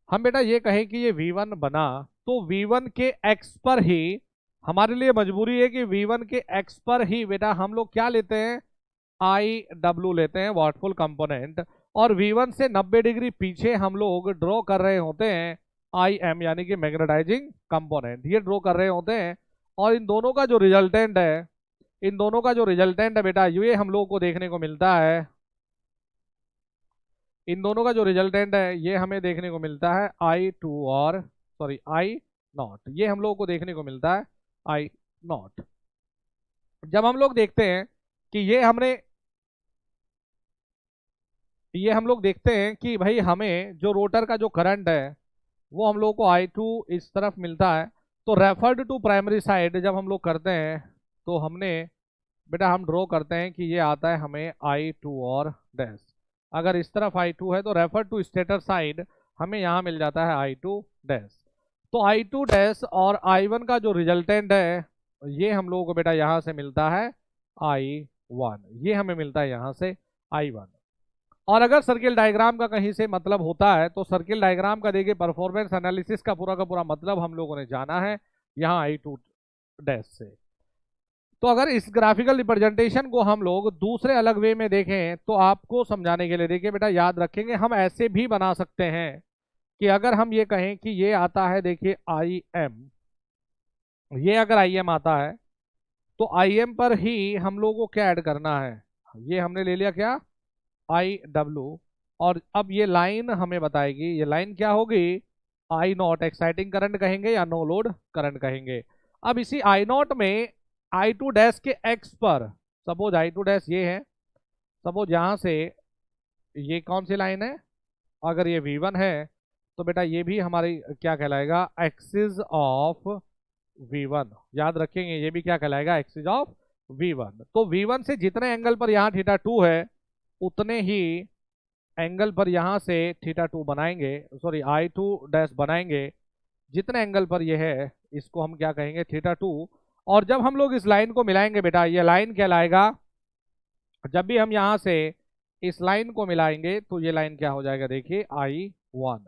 हम बेटा ये कहें कि ये V1 बना तो V1 के x पर ही हमारे लिए मजबूरी है कि V1 के x पर ही बेटा हम लोग क्या लेते हैं IW लेते हैं, वाटफुल कंपोनेंट, और V1 से 90 डिग्री पीछे हम लोग ड्रॉ कर रहे होते हैं IM यानी कि मैग्नेटाइजिंग कंपोनेंट, ये ड्रॉ कर रहे होते हैं। और इन दोनों का जो रिजल्टेंट है, इन दोनों का जो रिजल्टेंट है बेटा ये हम लोगों को देखने को मिलता है, इन दोनों का जो रिजल्टेंट है ये हमें देखने को मिलता है I2 और I0, ये हम लोगों को देखने को मिलता है I0। जब हम लोग देखते हैं कि ये हम लोग देखते हैं कि भाई हमें जो रोटर का जो करंट है वो हम लोग को I2 इस तरफ मिलता है, तो रेफर्ड टू प्राइमरी साइड जब हम लोग करते हैं तो हमने बेटा हम ड्रॉ करते हैं कि ये आता है हमें I2 और डैश। अगर इस तरफ I2 है तो रेफर टू स्टेटर साइड हमें यहाँ मिल जाता है I2 डैश। तो I2 डैश और I1 का जो रिजल्टेंट है ये हम लोगों को बेटा यहाँ से मिलता है I1, ये हमें मिलता है यहाँ से I1। और अगर सर्किल डायग्राम का कहीं से मतलब होता है तो सर्किल डायग्राम का देखिए परफॉर्मेंस एनालिसिस का पूरा मतलब हम लोगों ने जाना है यहाँ I2 डैश से। तो अगर इस ग्राफिकल रिप्रेजेंटेशन को हम लोग दूसरे अलग वे में देखें तो आपको समझाने के लिए देखिए बेटा याद रखेंगे, हम ऐसे भी बना सकते हैं कि अगर हम ये कहें कि ये आता है देखिए IM, ये अगर IM आता है तो IM पर ही हम लोगों को क्या ऐड करना है, ये हमने ले लिया क्या IW, और अब ये लाइन हमें बताएगी, ये लाइन क्या होगी I0, एक्साइटिंग करंट कहेंगे या नो लोड करंट कहेंगे। अब इसी I0 में I2 डैश के x पर, सपोज I2 डैश ये है, सपोज यहाँ से ये कौन सी लाइन है, अगर ये V1 है तो बेटा ये भी हमारी क्या कहलाएगा एक्सिस ऑफ V1, याद रखेंगे ये भी क्या कहलाएगा एक्सिस ऑफ V1। तो V1 से जितने एंगल पर यहाँ θ2 है उतने ही एंगल पर यहाँ से θ2 बनाएंगे, सॉरी I2 डैश बनाएंगे, जितने एंगल पर ये है इसको हम क्या कहेंगे θ2। और जब हम लोग इस लाइन को मिलाएंगे बेटा ये लाइन कहलाएगा, जब भी हम यहाँ से इस लाइन को मिलाएंगे तो ये लाइन क्या हो जाएगा देखिए I1।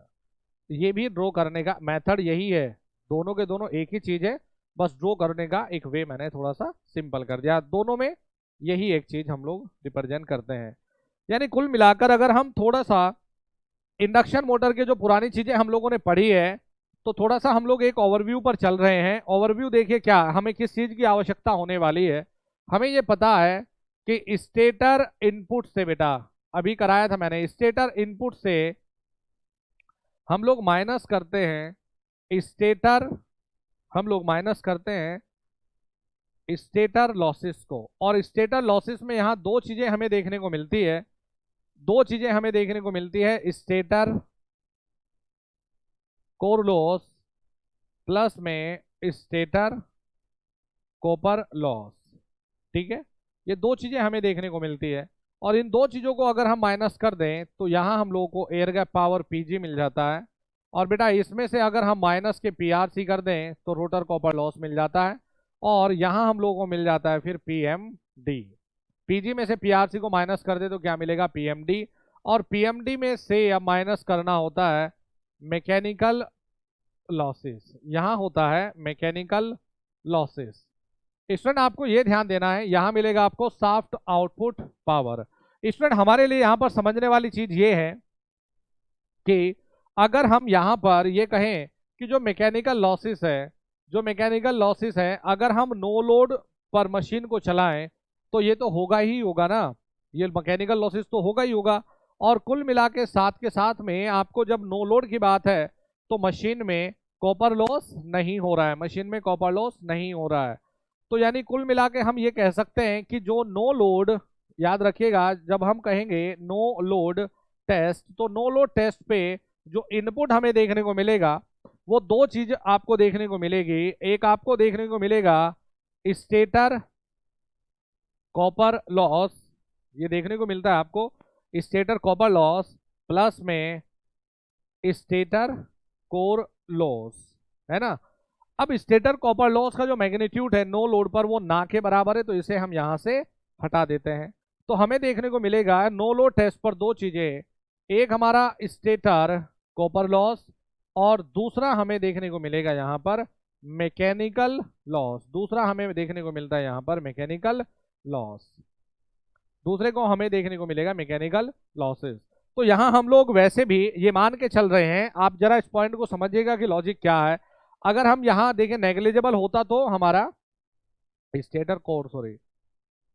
ये भी ड्रॉ करने का मेथड यही है, दोनों के दोनों एक ही चीज है, बस ड्रॉ करने का एक वे मैंने थोड़ा सा सिंपल कर दिया, दोनों में यही एक चीज हम लोग रिप्रेजेंट करते हैं। यानी कुल मिलाकर अगर हम थोड़ा सा इंडक्शन मोटर के जो पुरानी चीजें हम लोगों ने पढ़ी है तो थोड़ा सा हम लोग एक ओवरव्यू पर चल रहे हैं। ओवरव्यू देखिए क्या हमें किस चीज की आवश्यकता होने वाली है, हमें ये पता है कि स्टेटर इनपुट से बेटा अभी कराया था मैंने, स्टेटर इनपुट से हम लोग माइनस करते हैं स्टेटर, हम लोग माइनस करते हैं स्टेटर लॉसेस को, और स्टेटर लॉसेस में यहाँ दो चीजें हमें देखने को मिलती है, दो चीजें हमें देखने को मिलती है, स्टेटर कोर लॉस प्लस में स्टेटर कॉपर लॉस, ठीक है, ये दो चीजें हमें देखने को मिलती है। और इन दो चीजों को अगर हम माइनस कर दें तो यहाँ हम लोगों को एयर गैप पावर PG मिल जाता है, और बेटा इसमें से अगर हम माइनस के PRC कर दें तो रोटर कॉपर लॉस मिल जाता है, और यहां हम लोगों को मिल जाता है फिर पीएमडी। पीजी में से पीआरसी को माइनस कर दे तो क्या मिलेगा, पीएमडी। और पीएमडी में से अब माइनस करना होता है मैकेनिकल लॉसेस, यहां होता है मैकेनिकल लॉसेस। स्टूडेंट आपको यह ध्यान देना है, यहां मिलेगा आपको सॉफ्ट आउटपुट पावर। स्टूडेंट हमारे लिए यहां पर समझने वाली चीज ये है कि अगर हम यहां पर ये कहें कि जो मैकेनिकल लॉसेस है, जो मैकेनिकल लॉसेस है, अगर हम नो लोड पर मशीन को चलाएं तो ये तो होगा ही होगा ना, ये मैकेनिकल लॉसेस तो होगा ही होगा। और कुल मिला के साथ में आपको जब नो लोड की बात है तो मशीन में कॉपर लॉस नहीं हो रहा है, मशीन में कॉपर लॉस नहीं हो रहा है। तो यानी कुल मिला के हम ये कह सकते हैं कि जो नो लोड, याद रखिएगा जब हम कहेंगे नो लोड टेस्ट, तो नो लोड टेस्ट पे जो इनपुट हमें देखने को मिलेगा वो दो चीज आपको देखने को मिलेगी। एक आपको देखने को मिलेगा स्टेटर कॉपर लॉस, ये देखने को मिलता है आपको स्टेटर कॉपर लॉस प्लस में स्टेटर कोर लॉस, है ना। अब स्टेटर कॉपर लॉस का जो मैग्नीट्यूड है नो लोड पर वो ना के बराबर है, तो इसे हम यहां से हटा देते हैं। तो हमें देखने को मिलेगा नो लोड टेस्ट पर दो चीजें, एक हमारा स्टेटर कॉपर लॉस और दूसरा हमें देखने को मिलेगा यहां पर मैकेनिकल लॉस। दूसरा हमें देखने को मिलता है यहां पर मैकेनिकल लॉस, दूसरे को हमें देखने को मिलेगा मैकेनिकल लॉसेस। तो यहां हम लोग वैसे भी ये मान के चल रहे हैं, आप जरा इस पॉइंट को समझिएगा कि लॉजिक क्या है। अगर हम यहां देखें नेग्लिजिबल होता तो हमारा stator core, sorry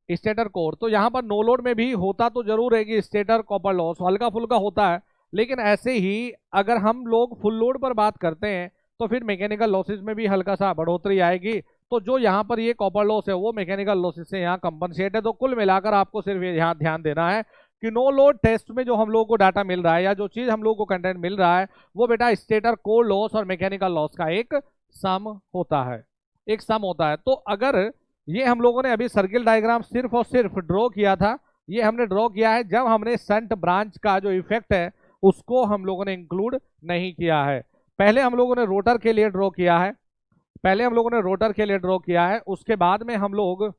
stator core, तो यहां पर नो लोड में भी होता तो जरूर है कि स्टेटर कॉपर लॉस हल्का फुल्का होता है, लेकिन ऐसे ही अगर हम लोग फुल लोड पर बात करते हैं तो फिर मैकेनिकल लॉसेस में भी हल्का सा बढ़ोतरी आएगी। तो जो यहाँ पर ये कॉपर लॉस है वो मैकेनिकल लॉसेस से यहाँ कंपनसेट है। तो कुल मिलाकर आपको सिर्फ ये यहाँ ध्यान देना है कि नो लोड टेस्ट में जो हम लोगों को डाटा मिल रहा है या जो चीज हम लोगों को कंटेंट मिल रहा है वो बेटा स्टेटर कोर लॉस और मैकेनिकल लॉस का एक सम होता है, एक सम होता है। तो अगर ये हम लोगों ने अभी सर्किल डायग्राम सिर्फ और सिर्फ ड्रॉ किया था, ये हमने ड्रॉ किया है जब हमने संट ब्रांच का जो इफेक्ट है उसको हम लोगों ने इंक्लूड नहीं किया है। पहले हम लोगों ने रोटर के लिए ड्रॉ किया है, पहले हम लोगों ने रोटर के लिए ड्रॉ किया है, उसके बाद में हम लोग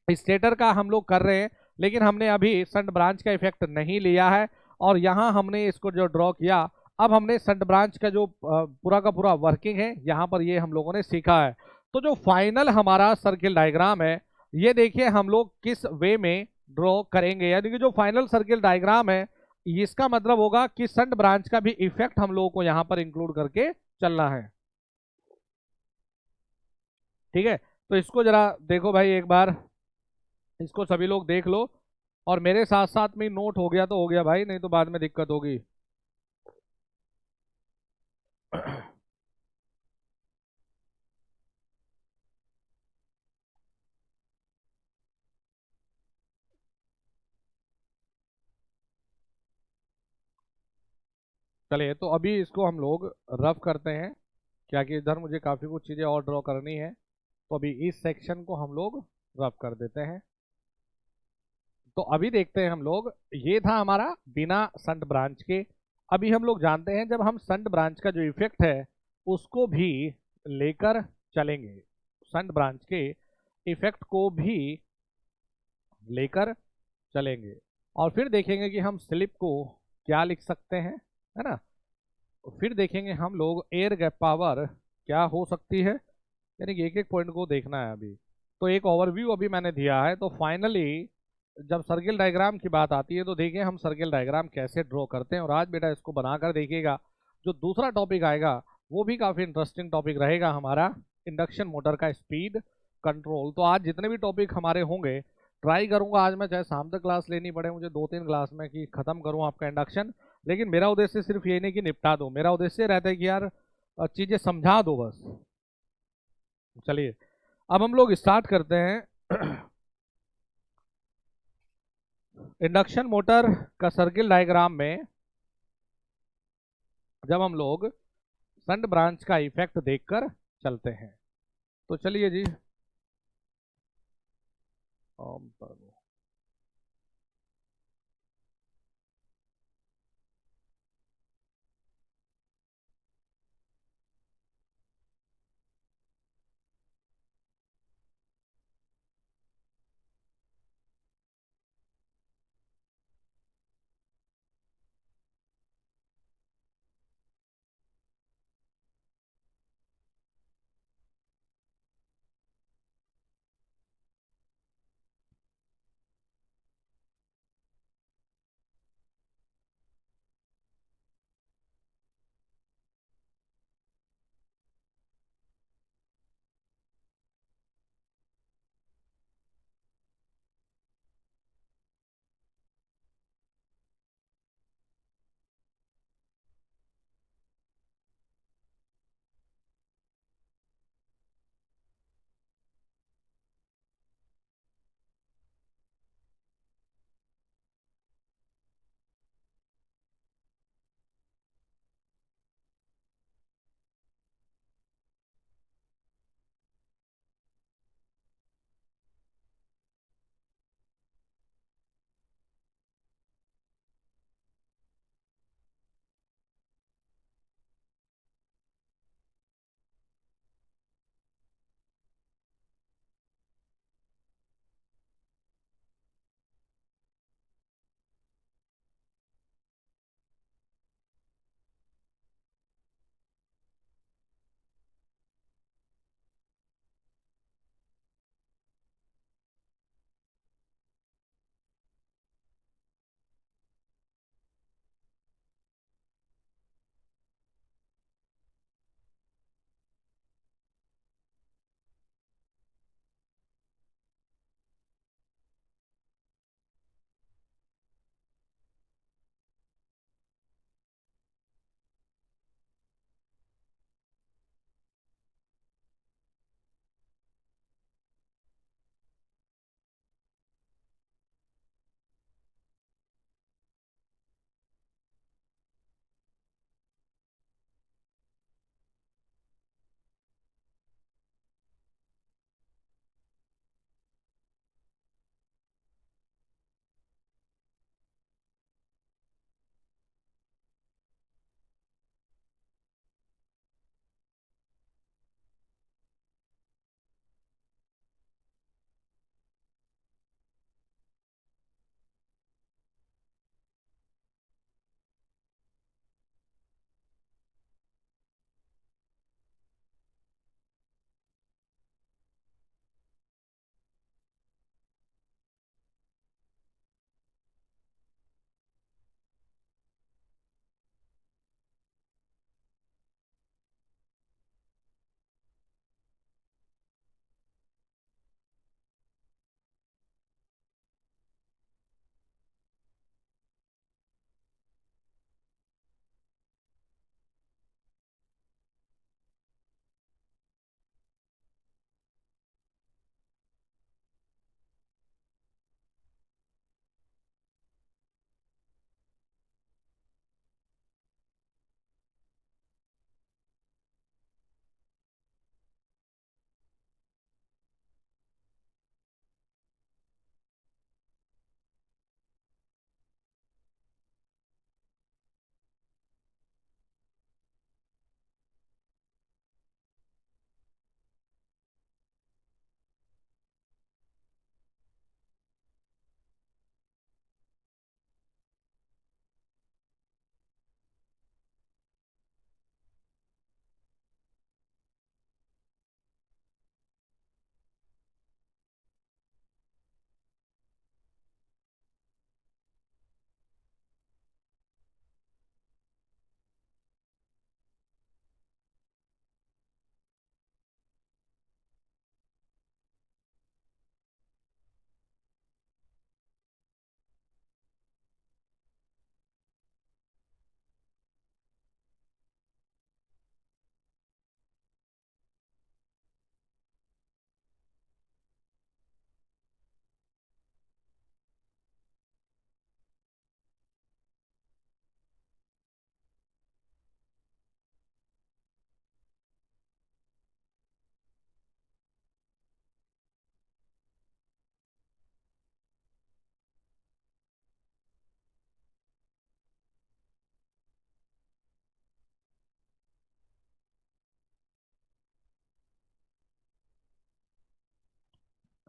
स्टेटर का हम लोग कर रहे हैं, लेकिन हमने अभी संट ब्रांच का इफेक्ट नहीं लिया है। और यहाँ हमने इसको जो ड्रॉ किया, अब हमने संट ब्रांच का जो पूरा का पूरा वर्किंग है यहाँ पर ये हम लोगों ने सीखा है। तो जो फाइनल हमारा सर्किल डायग्राम है ये देखिए हम लोग किस वे में ड्रॉ करेंगे, यानी कि जो फाइनल सर्किल डायग्राम है इसका मतलब होगा कि संट ब्रांच का भी इफेक्ट हम लोगों को यहाँ पर इंक्लूड करके चलना है। ठीक है, तो इसको जरा देखो भाई एक बार, इसको सभी लोग देख लो और मेरे साथ साथ में नोट हो गया तो हो गया भाई, नहीं तो बाद में दिक्कत होगी। चलिए तो अभी इसको हम लोग रफ करते हैं, क्या कि इधर मुझे काफ़ी कुछ चीज़ें और ड्रॉ करनी है। तो अभी इस सेक्शन को हम लोग रफ कर देते हैं। तो अभी देखते हैं हम लोग, ये था हमारा बिना संट ब्रांच के। अभी हम लोग जानते हैं जब हम संट ब्रांच का जो इफेक्ट है उसको भी लेकर चलेंगे, संट ब्रांच के इफेक्ट को भी लेकर चलेंगे और फिर देखेंगे कि हम स्लिप को क्या लिख सकते हैं, है ना। फिर देखेंगे हम लोग एयर गैप पावर क्या हो सकती है, यानी कि एक एक पॉइंट को देखना है अभी। तो एक ओवरव्यू अभी मैंने दिया है। तो फाइनली जब सर्किल डायग्राम की बात आती है तो देखिए हम सर्किल डायग्राम कैसे ड्रॉ करते हैं, और आज बेटा इसको बनाकर देखिएगा। जो दूसरा टॉपिक आएगा वो भी काफ़ी इंटरेस्टिंग टॉपिक रहेगा हमारा, इंडक्शन मोटर का स्पीड कंट्रोल। तो आज जितने भी टॉपिक हमारे होंगे ट्राई करूंगा आज मैं, चाहे शाम तक क्लास लेनी पड़े मुझे 2-3 क्लास में, कि खत्म करूं आपका इंडक्शन। लेकिन मेरा उद्देश्य सिर्फ ये नहीं कि निपटा दो, मेरा उद्देश्य रहता है कि यार चीज़ें समझा दो बस। चलिए अब हम लोग स्टार्ट करते हैं। इंडक्शन मोटर का सर्किल डायग्राम में जब हम लोग संट ब्रांच का इफेक्ट देखकर चलते हैं, तो चलिए जी। ओम प्रभु।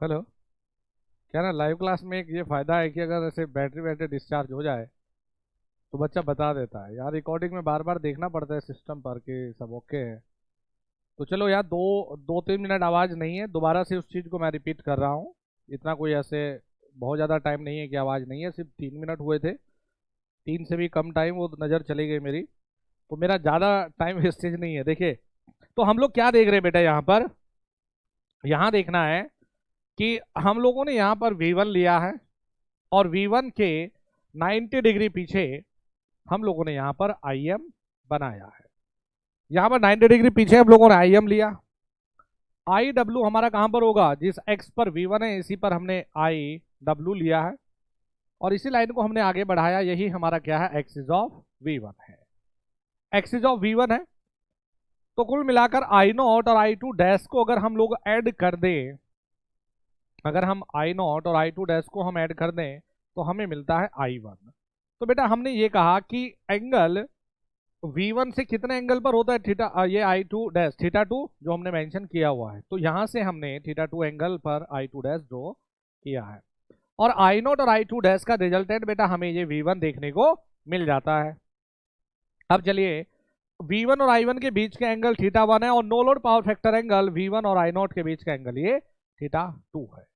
हेलो। क्या ना, लाइव क्लास में एक ये फायदा है कि अगर ऐसे बैटरी वैटरी डिस्चार्ज हो जाए तो बच्चा बता देता है। यार रिकॉर्डिंग में बार बार देखना पड़ता है सिस्टम पर कि सब ओके है। तो चलो यार, दो दो तीन मिनट आवाज़ नहीं है, दोबारा से उस चीज़ को मैं रिपीट कर रहा हूँ। इतना कोई ऐसे बहुत ज़्यादा टाइम नहीं है कि आवाज़ नहीं है, सिर्फ 3 मिनट हुए थे। 3 से भी कम टाइम वो नज़र चली गई मेरी। तो मेरा ज़्यादा टाइम वेस्टेज नहीं है। देखिए, तो हम लोग क्या देख रहे हैं बेटा यहाँ पर? यहाँ देखना है कि हम लोगों ने यहाँ पर V1 लिया है और V1 के 90 डिग्री पीछे हम लोगों ने यहाँ पर IM बनाया है। यहाँ पर 90 डिग्री पीछे हम लोगों ने IM लिया। IW हमारा कहाँ पर होगा? जिस X पर V1 है इसी पर हमने IW लिया है और इसी लाइन को हमने आगे बढ़ाया। यही हमारा क्या है? एक्सिस ऑफ V1 है। एक्सिस ऑफ V1 है। तो कुल मिलाकर I0 और I2 डैश को अगर हम लोग ऐड कर दें, अगर हम I0 और I2 डैश को हम ऐड कर दें तो हमें मिलता है I1। तो बेटा हमने ये कहा कि एंगल V1 से कितने एंगल पर होता है? थीटा, ये I2 डैश थीटा 2 जो हमने मेंशन किया हुआ है। तो यहां से हमने थीटा 2 एंगल पर I2 डैश ड्रॉ किया है और I0 और I2 डैश का रिजल्टेंट बेटा हमें ये V1 देखने को मिल जाता है। अब चलिए, V1 और I1 के बीच के एंगल थीटा 1 है और no load power factor angle V1 और I0 के बीच का एंगल ये थीटा 2 है।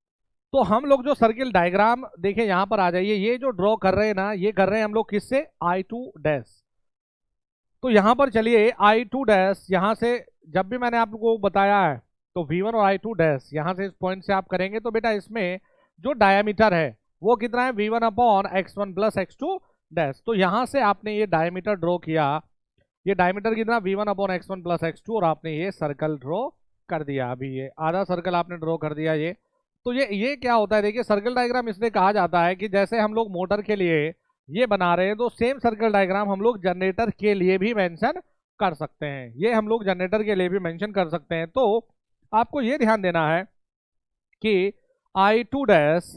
तो हम लोग जो सर्किल डायग्राम देखें, यहां पर आ जाइए। ये जो ड्रॉ कर रहे हैं ना, ये कर रहे हैं हम लोग किससे? I2 dash. तो यहां पर चलिए I2 डैश, यहां से जब भी मैंने आपको बताया है तो V1 और I2 डैश यहां से इस पॉइंट से आप करेंगे तो बेटा इसमें जो डायमीटर है वो कितना है? V1 upon x1 plus x2 dash. तो यहां से आपने ये डायमीटर ड्रॉ किया। ये डायमीटर कितना? V1 upon x1 plus x2 और आपने ये सर्कल ड्रॉ कर दिया। अभी ये आधा सर्कल आपने ड्रॉ कर दिया। ये तो ये क्या होता है? देखिए, सर्कल डायग्राम इसलिए कहा जाता है कि जैसे हम लोग मोटर के लिए ये बना रहे हैं तो सेम सर्कल डायग्राम हम लोग जनरेटर के लिए भी मेंशन कर सकते हैं। ये हम लोग जनरेटर के लिए भी मेंशन कर सकते हैं। तो आपको ये ध्यान देना है कि I2 डैश,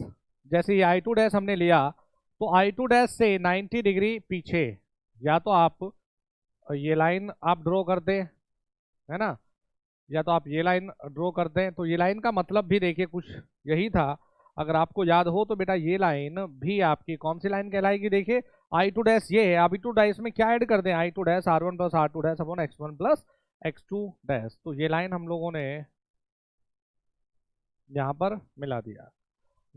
जैसे ये I2 डैश हमने लिया तो I2 डैश से 90 डिग्री पीछे या तो आप ये लाइन आप ड्रॉ कर दें, है ना, या तो आप ये लाइन ड्रॉ कर दें। तो ये लाइन का मतलब भी देखिए कुछ यही था। अगर आपको याद हो तो बेटा ये लाइन भी आपकी कौन सी लाइन कहलाएगी? देखिए I2 डैश ये है। I2 डैश में क्या ऐड कर दें? I2 dash R1 plus R2 dash upon X1 plus X2 dash. तो ये लाइन हम लोगों ने यहाँ पर मिला दिया।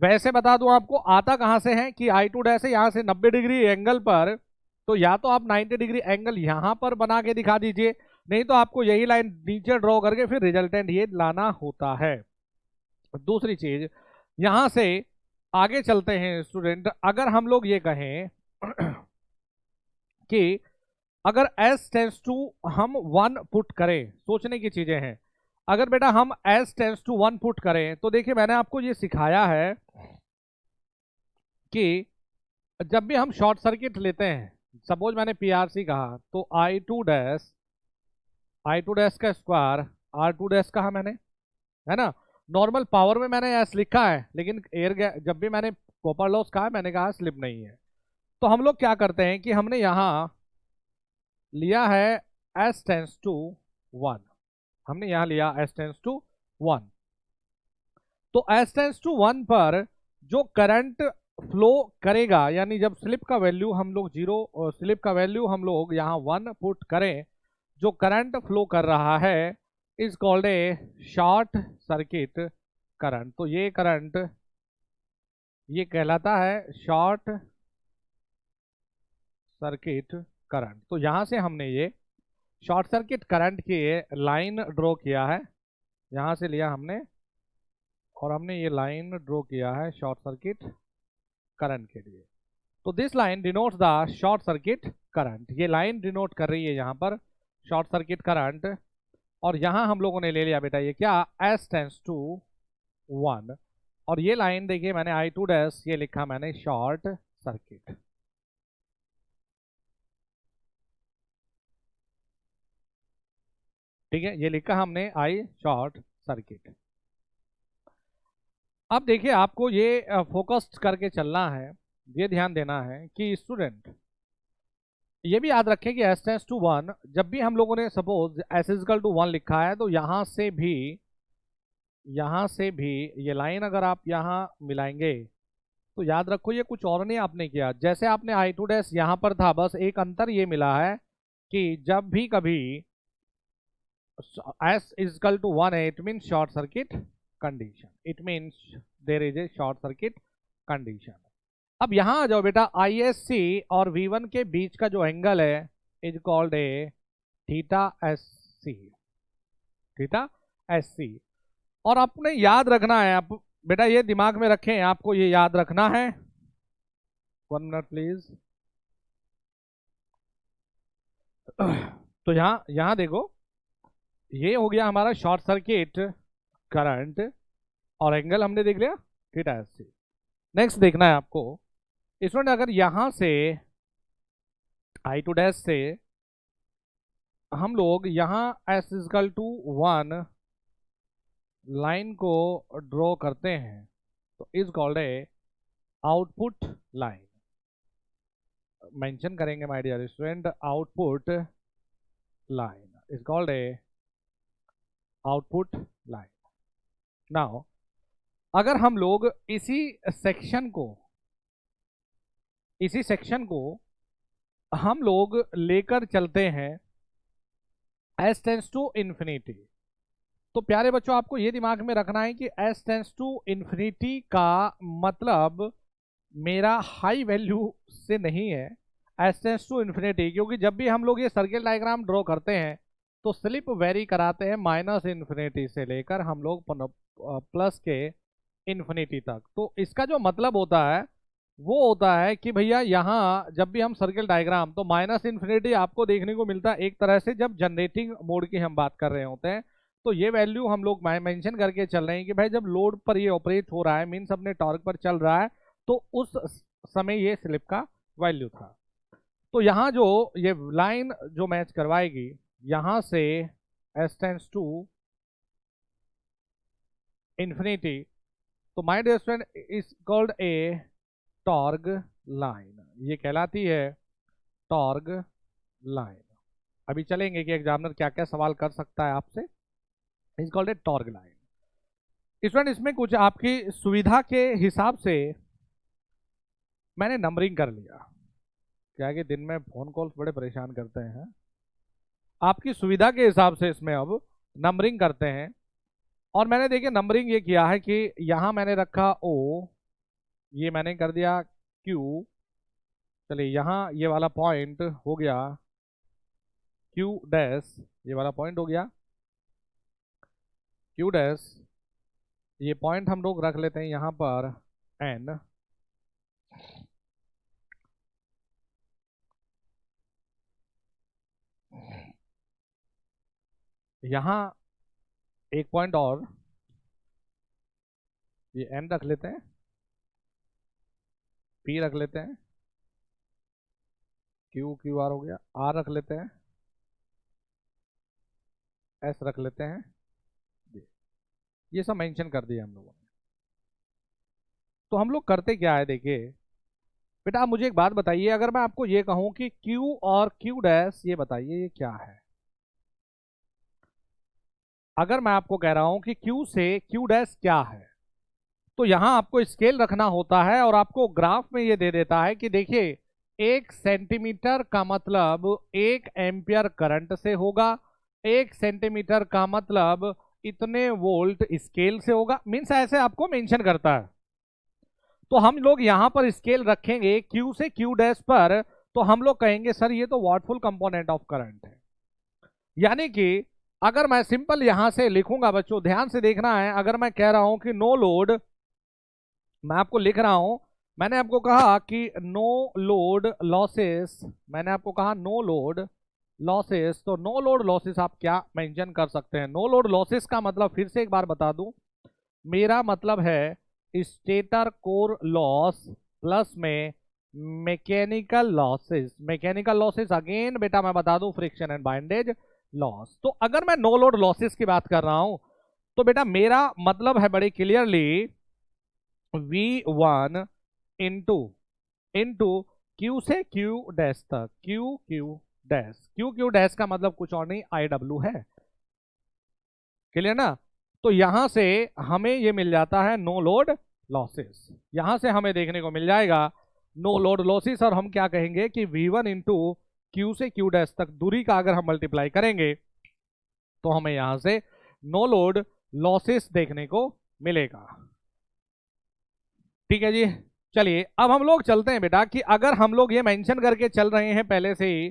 वैसे बता दूं आपको, आता कहां से है कि I2 डैश है यहाँ से 90 डिग्री एंगल पर। तो या तो आप 90 डिग्री एंगल यहां पर बना के दिखा दीजिए, नहीं तो आपको यही लाइन नीचे ड्रॉ करके फिर रिजल्टेंट ये लाना होता है। दूसरी चीज, यहां से आगे चलते हैं स्टूडेंट। अगर हम लोग ये कहें कि अगर S टेंस टू हम 1 पुट करें, सोचने की चीजें हैं। अगर बेटा हम S टेंस टू 1 पुट करें तो देखिए मैंने आपको ये सिखाया है कि जब भी हम शॉर्ट सर्किट लेते हैं, सपोज मैंने PRC कहा तो I2 डैश का स्क्वायर R2 डैश कहा मैंने, है ना। नॉर्मल पावर में मैंने S लिखा है, लेकिन एयर गैप जब भी मैंने कॉपर लॉस कहा मैंने कहा स्लिप नहीं है। तो हम लोग क्या करते हैं कि हमने यहां लिया है S टेंस टू 1। हमने यहां लिया S टेंस टू 1। तो S टेंस टू 1 पर जो करंट फ्लो करेगा, यानी जब स्लिप का वैल्यू हम लोग 0 और स्लिप का वैल्यू हम लोग यहाँ 1 पुट करें, जो करंट फ्लो कर रहा है is called A short circuit current. तो ये करंट ये कहलाता है शॉर्ट सर्किट करंट। तो यहां से हमने ये शॉर्ट सर्किट करंट की लाइन ड्रॉ किया है, यहां से लिया हमने और हमने ये लाइन ड्रॉ किया है शॉर्ट सर्किट करंट के लिए। तो this line denotes the short circuit current. ये लाइन डिनोट कर रही है यहाँ पर शॉर्ट सर्किट करंट। और यहाँ हम लोगों ने ले लिया बेटा ये क्या? S tends to 1। और ये लाइन देखिए मैंने I2 डैश ये लिखा मैंने शॉर्ट सर्किट। ठीक है, ये लिखा हमने I शॉर्ट सर्किट। अब देखिए आपको ये फोकस करके चलना है, ये ध्यान देना है कि स्टूडेंट ये भी याद रखें कि S टेंस टू 1 जब भी हम लोगों ने सपोज S इक्वल टू 1 लिखा है तो यहां से भी यहां से भी ये लाइन अगर आप यहां मिलाएंगे तो याद रखो ये कुछ और नहीं आपने किया, जैसे आपने आई टू डैश यहां पर था, बस एक अंतर ये मिला है कि जब भी कभी S is equal to 1 है, it means short circuit condition, it means there is a short circuit condition। अब यहां आ जाओ बेटा, ISC और V1 के बीच का जो एंगल है is called A theta SC, theta SC। और आपने याद रखना है, आप बेटा ये दिमाग में रखें, आपको ये याद रखना है, 1 मिनट प्लीज। तो यहां देखो, ये हो गया हमारा शॉर्ट सर्किट करंट और एंगल हमने देख लिया थीटा SC। नेक्स्ट देखना है आपको स्टूडेंट, अगर यहां से आई टू डैश से हम लोग यहां S इक्वल टू 1 लाइन को ड्रॉ करते हैं तो is called a output line. Mention करेंगे my dear student, output line is called a output line. Now अगर हम लोग इसी सेक्शन को हम लोग लेकर चलते हैं S टेंस टू इंफिनिटी, तो प्यारे बच्चों आपको ये दिमाग में रखना है कि S टेंस टू इंफिनिटी का मतलब मेरा हाई वैल्यू से नहीं है, S टेंस टू इंफिनिटी, क्योंकि जब भी हम लोग ये सर्किल डायग्राम ड्रॉ करते हैं तो स्लिप वेरी कराते हैं माइनस इन्फिनिटी से लेकर हम लोग प्लस के इन्फिनिटी तक। तो इसका जो मतलब होता है वो होता है कि भैया यहाँ जब भी हम सर्किल डायग्राम, तो माइनस इन्फिनिटी आपको देखने को मिलता है एक तरह से जब जनरेटिंग मोड की हम बात कर रहे होते हैं, तो ये वैल्यू हम लोग मेंशन करके चल रहे हैं कि भाई जब लोड पर ये ऑपरेट हो रहा है, मीन्स अपने टॉर्क पर चल रहा है, तो उस समय ये स्लिप का वैल्यू था। तो यहाँ जो ये लाइन जो मैच करवाएगी यहां से S टेंस टू इंफिनिटी, तो my dear student is called a torque line, ये कहलाती है टॉर्क लाइन। अभी चलेंगे कि एग्जामिनर क्या क्या सवाल कर सकता है आपसे, is called a torque line. Student इसमें कुछ आपकी सुविधा के हिसाब से मैंने नंबरिंग कर लिया, क्या कि दिन में फोन कॉल्स बड़े परेशान करते हैं, आपकी सुविधा के हिसाब से इसमें अब नंबरिंग करते हैं। और मैंने देखिए नंबरिंग ये किया है कि यहां मैंने रखा O, ये मैंने कर दिया Q, चलिए यहां ये वाला पॉइंट हो गया Q डैश, ये वाला पॉइंट हो गया Q डैश, ये पॉइंट हम लोग रख लेते हैं यहां पर N, यहां एक पॉइंट और, ये N रख लेते हैं, P रख लेते हैं, QR हो गया, R रख लेते हैं, S रख लेते हैं, ये सब मेंशन कर दिया हम लोगों ने। तो हम लोग करते क्या है, देखिए बेटा आप मुझे एक बात बताइए, अगर मैं आपको ये कहूं कि Q और Q डैश, ये बताइए ये क्या है। अगर मैं आपको कह रहा हूं कि Q से Q डैश क्या है, तो यहां आपको स्केल रखना होता है और आपको ग्राफ में ये दे देता है कि देखिए 1 सेंटीमीटर का मतलब 1 एम्पियर करंट से होगा, 1 सेंटीमीटर का मतलब इतने वोल्ट स्केल से होगा, मीन्स ऐसे आपको मेंशन करता है। तो हम लोग यहां पर स्केल रखेंगे Q से Q डैश पर, तो हम लोग कहेंगे सर ये तो वाटफुल कंपोनेंट ऑफ करंट है। यानी कि अगर मैं सिंपल यहां से लिखूंगा, बच्चों ध्यान से देखना है, अगर मैं कह रहा हूं कि नो लोड, मैं आपको लिख रहा हूं, मैंने आपको कहा कि नो लोड लॉसेस, मैंने आपको कहा नो लोड लॉसेस, तो नो लोड लॉसेस आप क्या मेंशन कर सकते हैं। नो लोड लॉसेस का मतलब फिर से एक बार बता दूं, मेरा मतलब है स्टेटर कोर लॉस प्लस में mechanical losses. Mechanical losses again बेटा मैं बता दूं फ्रिक्शन एंड बाइंडेज लॉस। तो अगर मैं नो लोड लॉसेस की बात कर रहा हूं तो बेटा मेरा मतलब है बड़ी क्लियरली V1 इंटू Q से Q डैश तक, Q डैश का मतलब कुछ और नहीं IW है, क्लियर ना। तो यहां से हमें ये मिल जाता है नो लोड लॉसेस। यहां से हमें देखने को मिल जाएगा नो लोड लॉसेस, और हम क्या कहेंगे कि V1 इंटू क्यू से क्यू डैश तक दूरी का अगर हम मल्टीप्लाई करेंगे तो हमें यहां से नो लोड लॉसेस देखने को मिलेगा। ठीक है जी। चलिए अब हम लोग चलते हैं बेटा कि अगर हम लोग ये मेंशन करके चल रहे हैं पहले से ही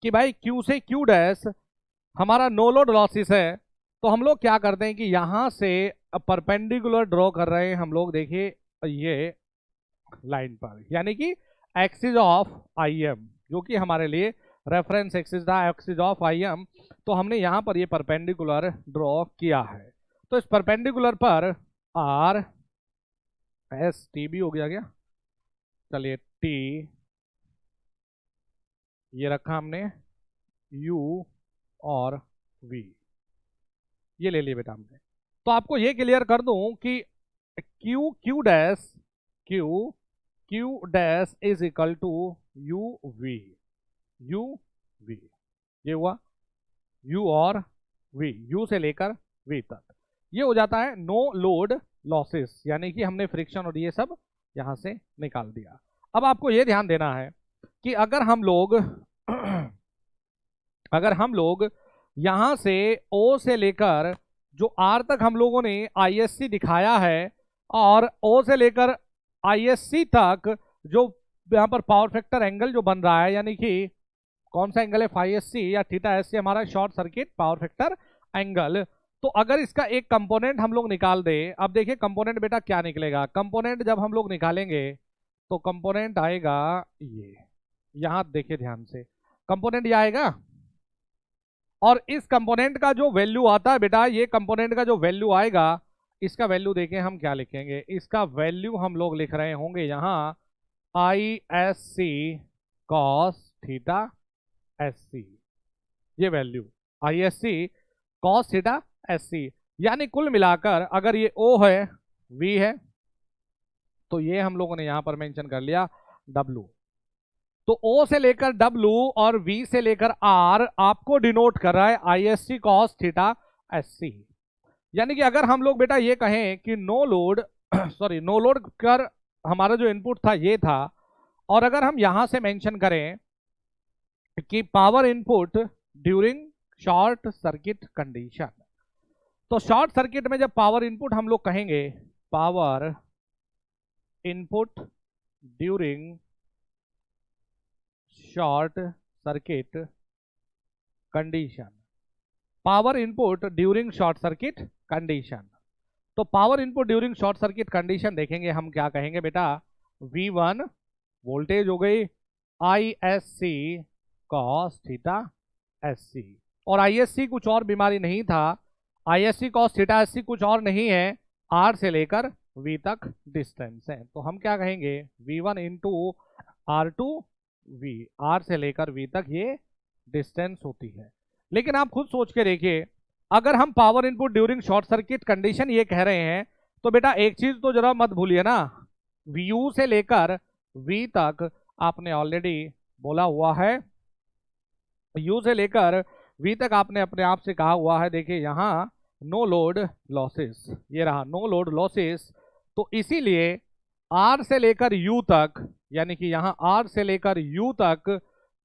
कि भाई क्यू से क्यू डैश हमारा नो लोड लॉसेस है, तो हम लोग क्या करते हैं कि यहां से परपेंडिकुलर ड्रॉ कर रहे हैं हम लोग। देखिए ये लाइन पर, यानी कि एक्सिस ऑफ आई एम, जो कि हमारे लिए रेफरेंस एक्सिस था, एक्सिस ऑफ आई एम। तो हमने यहां पर ये परपेंडिकुलर ड्रॉ किया है। तो इस परपेंडिकुलर पर आर एस टी भी हो गया क्या, चलिए टी ये रखा हमने, यू और वी ये ले लिए बेटा हमने। तो आपको ये क्लियर कर दूं कि Q Q dash Q Q dash is equal to U V, U V ये हुआ यू और वी, यू से लेकर वी तक। ये हो जाता है नो लोड लॉसेस, यानी कि हमने फ्रिक्शन और ये सब यहां से निकाल दिया। अब आपको ये ध्यान देना है कि अगर हम लोग यहां से O से लेकर जो R तक हम लोगों ने ISC दिखाया है, और O से लेकर ISC तक जो यहां पर पावर फैक्टर एंगल जो बन रहा है, यानी कि कौन सा एंगल है, φSC या θSC, हमारा short circuit power factor angle. तो अगर इसका एक कंपोनेंट हम लोग निकाल दें, अब देखिए कंपोनेंट बेटा क्या निकलेगा। कंपोनेंट जब हम लोग निकालेंगे तो कंपोनेंट आएगा ये, यहां देखिए ध्यान से, कंपोनेंट ये आएगा, और इस कंपोनेंट का जो वैल्यू आता है बेटा, ये कंपोनेंट का जो वैल्यू आएगा, इसका वैल्यू देखें हम क्या लिखेंगे। इसका वैल्यू हम लोग लिख रहे होंगे यहां ISC cos थीटा SC, ये value ISC cos theta SC। यानी कुल मिलाकर अगर ये O है, V है, तो ये हम लोगों ने यहां पर मेंशन कर लिया W। तो O से लेकर W और V से लेकर R आपको डिनोट कर रहा है ISC cos थीटा SC। यानी कि अगर हम लोग बेटा ये कहें कि नो लोड नो लोड कर हमारा जो इनपुट था ये था, और अगर हम यहां से मेंशन करें कि power input during short circuit condition, तो शॉर्ट सर्किट में जब पावर इनपुट हम लोग कहेंगे, power input during short circuit condition, power input during short circuit condition. तो power input during short circuit condition देखेंगे हम क्या कहेंगे बेटा, V1 वोल्टेज हो गई ISC cos थीटा SC, और ISC कुछ और बीमारी नहीं था, ISC cos थीटा SC कुछ और नहीं है, R से लेकर V तक डिस्टेंस है। तो हम क्या कहेंगे, V1 into R2 V, R से लेकर V तक ये डिस्टेंस होती है। लेकिन आप खुद सोच के देखिए, अगर हम power input during short circuit condition ये कह रहे हैं, तो बेटा एक चीज तो जरा मत भूलिए ना, U से लेकर V तक आपने ऑलरेडी बोला हुआ है, U से लेकर V तक आपने अपने आप से कहा हुआ है। देखिए यहां नो लोड लॉसेस, ये रहा नो लोड लॉसेस। तो इसीलिए R से लेकर U तक, यानी कि यहां R से लेकर U तक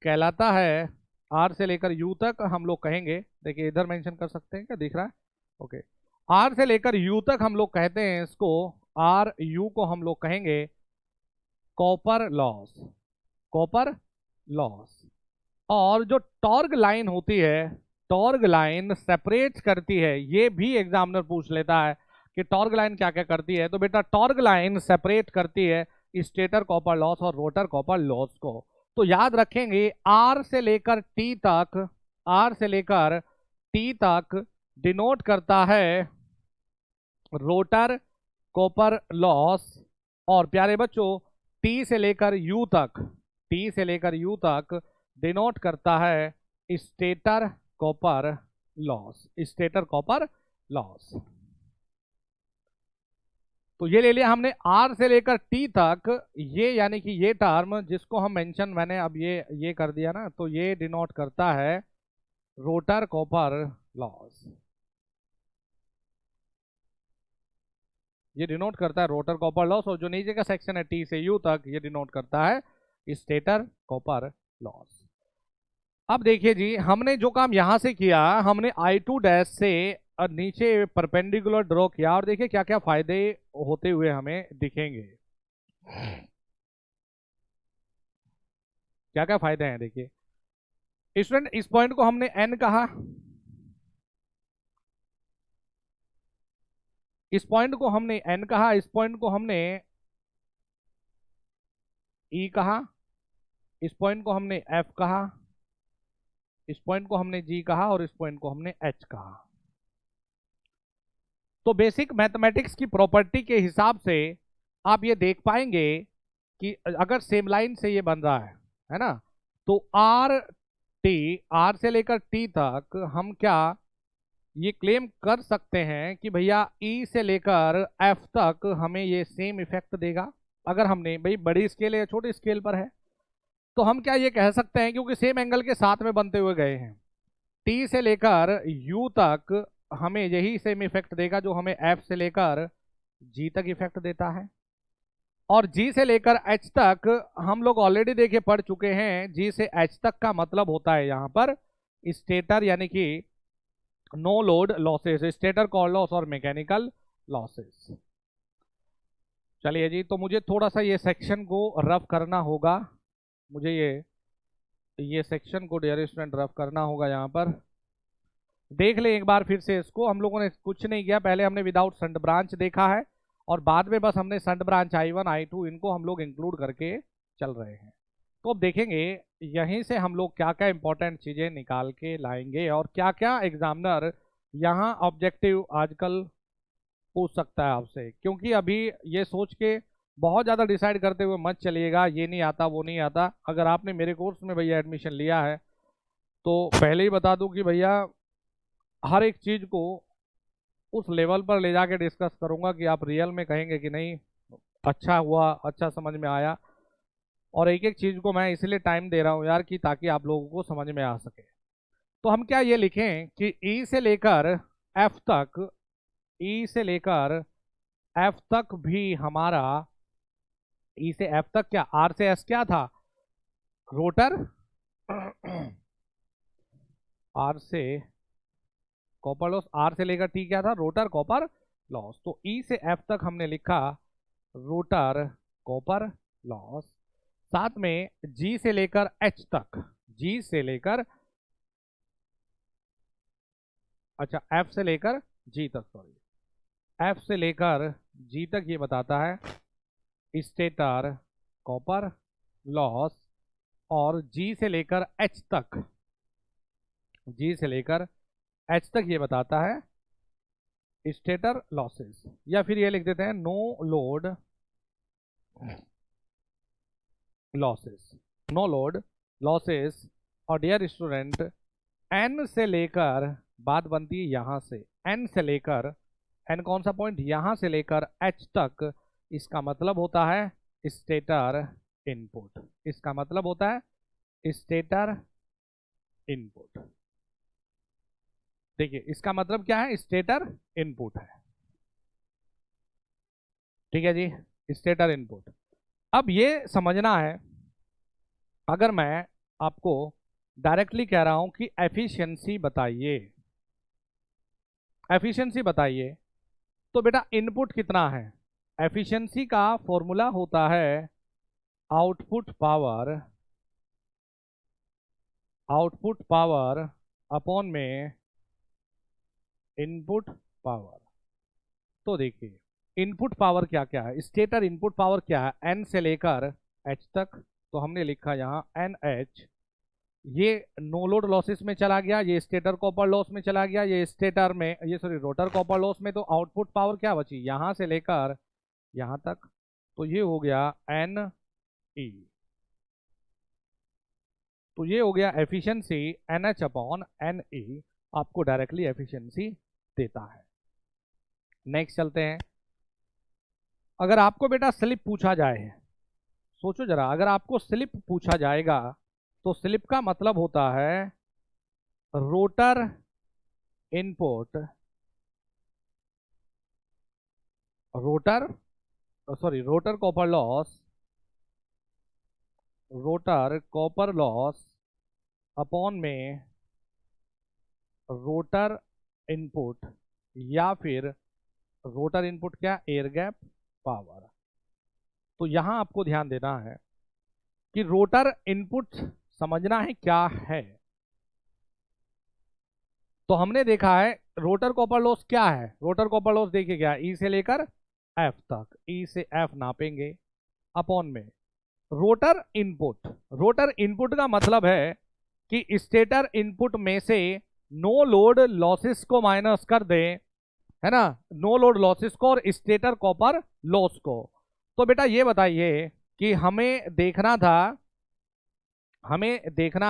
कहलाता है, R से लेकर U तक हम लोग कहेंगे, देखिए इधर मेंशन कर सकते हैं क्या, दिख रहा है, ओके। R से लेकर U तक हम लोग कहते हैं इसको, RU को हम लोग कहेंगे कॉपर लॉस, कॉपर लॉस। और जो टॉर्क लाइन होती है, टॉर्क लाइन सेपरेट करती है, ये भी एग्जामिनर पूछ लेता है कि टॉर्क लाइन क्या क्या करती है। तो बेटा टॉर्क लाइन सेपरेट करती है स्टेटर कॉपर लॉस और रोटर कॉपर लॉस को। तो याद रखेंगे R से लेकर T तक, R से लेकर T तक डिनोट करता है रोटर कॉपर लॉस, और प्यारे बच्चों T से लेकर U तक, T से लेकर U तक डिनोट करता है stator copper loss, stator copper loss. तो ये ले लिया हमने R से लेकर T तक, ये यानी कि ये टर्म जिसको हम मेंशन, मैंने अब ये कर दिया ना, तो ये डिनोट करता है रोटर कॉपर लॉस। ये डिनोट करता है रोटर कॉपर लॉस, और जो नीचे का सेक्शन है टी से यू तक, ये डिनोट करता है स्टेटर कॉपर लॉस। अब देखिए जी, हमने जो काम यहां से किया, हमने I2 डैश से नीचे परपेंडिकुलर ड्रॉ किया, और देखिए क्या क्या फायदे होते हुए हमें दिखेंगे। क्या क्या फायदे हैं देखिए स्टूडेंट। इस पॉइंट को हमने एन कहा, इस पॉइंट को हमने एन कहा, इस पॉइंट को हमने ई कहा, इस पॉइंट को हमने एफ कहा, इस पॉइंट को हमने जी कहा, और इस पॉइंट को हमने एच कहा। तो बेसिक मैथमेटिक्स की प्रॉपर्टी के हिसाब से आप ये देख पाएंगे कि अगर सेम लाइन से ये बन रहा है ना, तो आर टी, आर से लेकर टी तक हम क्या ये क्लेम कर सकते हैं कि भैया ई से लेकर एफ तक हमें ये सेम इफेक्ट देगा। अगर हमने भाई बड़ी स्केल या छोटी स्केल पर है, तो हम क्या ये कह सकते हैं, क्योंकि सेम एंगल के साथ में बनते हुए गए हैं, टी से लेकर यू तक हमें यही सेम इफेक्ट देगा जो हमें एफ से लेकर जी तक इफेक्ट देता है। और जी से लेकर एच तक हम लोग ऑलरेडी देखे पढ़ चुके हैं, जी से एच तक का मतलब होता है यहां पर स्टेटर यानी कि no load losses, stator core loss और मैकेनिकल लॉसेस। चलिए जी, तो मुझे थोड़ा सा ये सेक्शन को रफ करना होगा, मुझे ये सेक्शन को डियर स्टूडेंट रफ करना होगा। यहाँ पर देख ले एक बार फिर से इसको, हम लोगों ने कुछ नहीं किया, पहले हमने विदाउट संट ब्रांच देखा है, और बाद में बस हमने संट ब्रांच I1 I2 इनको हम लोग इंक्लूड करके चल रहे हैं। तो अब देखेंगे यहीं से हम लोग क्या क्या इंपॉर्टेंट चीजें निकाल के लाएंगे, और क्या क्या एग्जामिनर यहाँ ऑब्जेक्टिव आजकल पूछ सकता है आपसे। क्योंकि अभी ये सोच के बहुत ज़्यादा डिसाइड करते हुए मत चलिएगा ये नहीं आता वो नहीं आता। अगर आपने मेरे कोर्स में भैया एडमिशन लिया है, तो पहले ही बता दूं कि भैया हर एक चीज़ को उस लेवल पर ले जाके डिस्कस करूंगा कि आप रियल में कहेंगे कि नहीं अच्छा हुआ, अच्छा समझ में आया। और एक एक चीज़ को मैं इसलिए टाइम दे रहा हूँ यार कि ताकि आप लोगों को समझ में आ सके। तो हम क्या ये लिखें कि ई से लेकर एफ तक, ई से लेकर एफ तक भी हमारा, ई से एफ तक क्या, आर से एस क्या था, रोटर आर से कॉपर लॉस, आर से लेकर टी क्या था, रोटर कॉपर लॉस। तो ई से एफ तक हमने लिखा रोटर कॉपर लॉस, साथ में जी से लेकर एच तक, जी से लेकर, अच्छा एफ से लेकर जी तक, सॉरी एफ से लेकर जी तक ये बताता है स्टेटर कॉपर लॉस, और जी से लेकर एच तक, जी से लेकर एच तक ये बताता है स्टेटर लॉसेस। या फिर ये लिख देते हैं no load losses, no load losses. और डियर स्टूडेंट एन से लेकर बात बनती है यहां से, एन से लेकर, एन कौन सा पॉइंट, यहां से लेकर एच तक, इसका मतलब होता है स्टेटर इनपुट, इसका मतलब होता है स्टेटर इनपुट। देखिए इसका मतलब क्या है, स्टेटर इनपुट है, ठीक है जी, स्टेटर इनपुट। अब ये समझना है, अगर मैं आपको डायरेक्टली कह रहा हूं कि एफिशिएंसी बताइए, एफिशिएंसी बताइए, तो बेटा इनपुट कितना है, एफिशिएंसी का फॉर्मूला होता है output power, output power upon में इनपुट पावर। तो देखिए इनपुट पावर क्या क्या है, स्टेटर इनपुट पावर क्या है, एन से लेकर एच तक, तो हमने लिखा यहाँ एन एच, ये नो लोड लॉसेस में चला गया, ये स्टेटर कॉपर लॉस में चला गया, ये स्टेटर में, ये सॉरी रोटर कॉपर लॉस में। तो आउटपुट पावर क्या बची यहां से लेकर यहां तक, तो ये हो गया एन ई, तो ये हो गया efficiency N H upon N E, आपको डायरेक्टली एफिशिएंसी देता है। नेक्स्ट चलते हैं, अगर आपको बेटा स्लिप पूछा जाए, सोचो जरा, अगर आपको स्लिप पूछा जाएगा तो स्लिप का मतलब होता है rotor input rotor sorry rotor copper loss upon में रोटर इनपुट, या फिर रोटर इनपुट क्या, एयर गैप पावर। तो यहां आपको ध्यान देना है कि रोटर इनपुट समझना है क्या है। तो हमने देखा है रोटर कॉपर लॉस क्या है। रोटर कॉपर लॉस देखिए क्या, ई से लेकर एफ तक, ई से एफ नापेंगे, अपॉन में रोटर इनपुट का मतलब है कि स्टेटर इनपुट में से नो लोड लॉसेस को माइनस कर दे, है ना, नो लोड लॉसेस को और स्टेटर कॉपर लॉस को। तो बेटा ये बताइए कि हमें देखना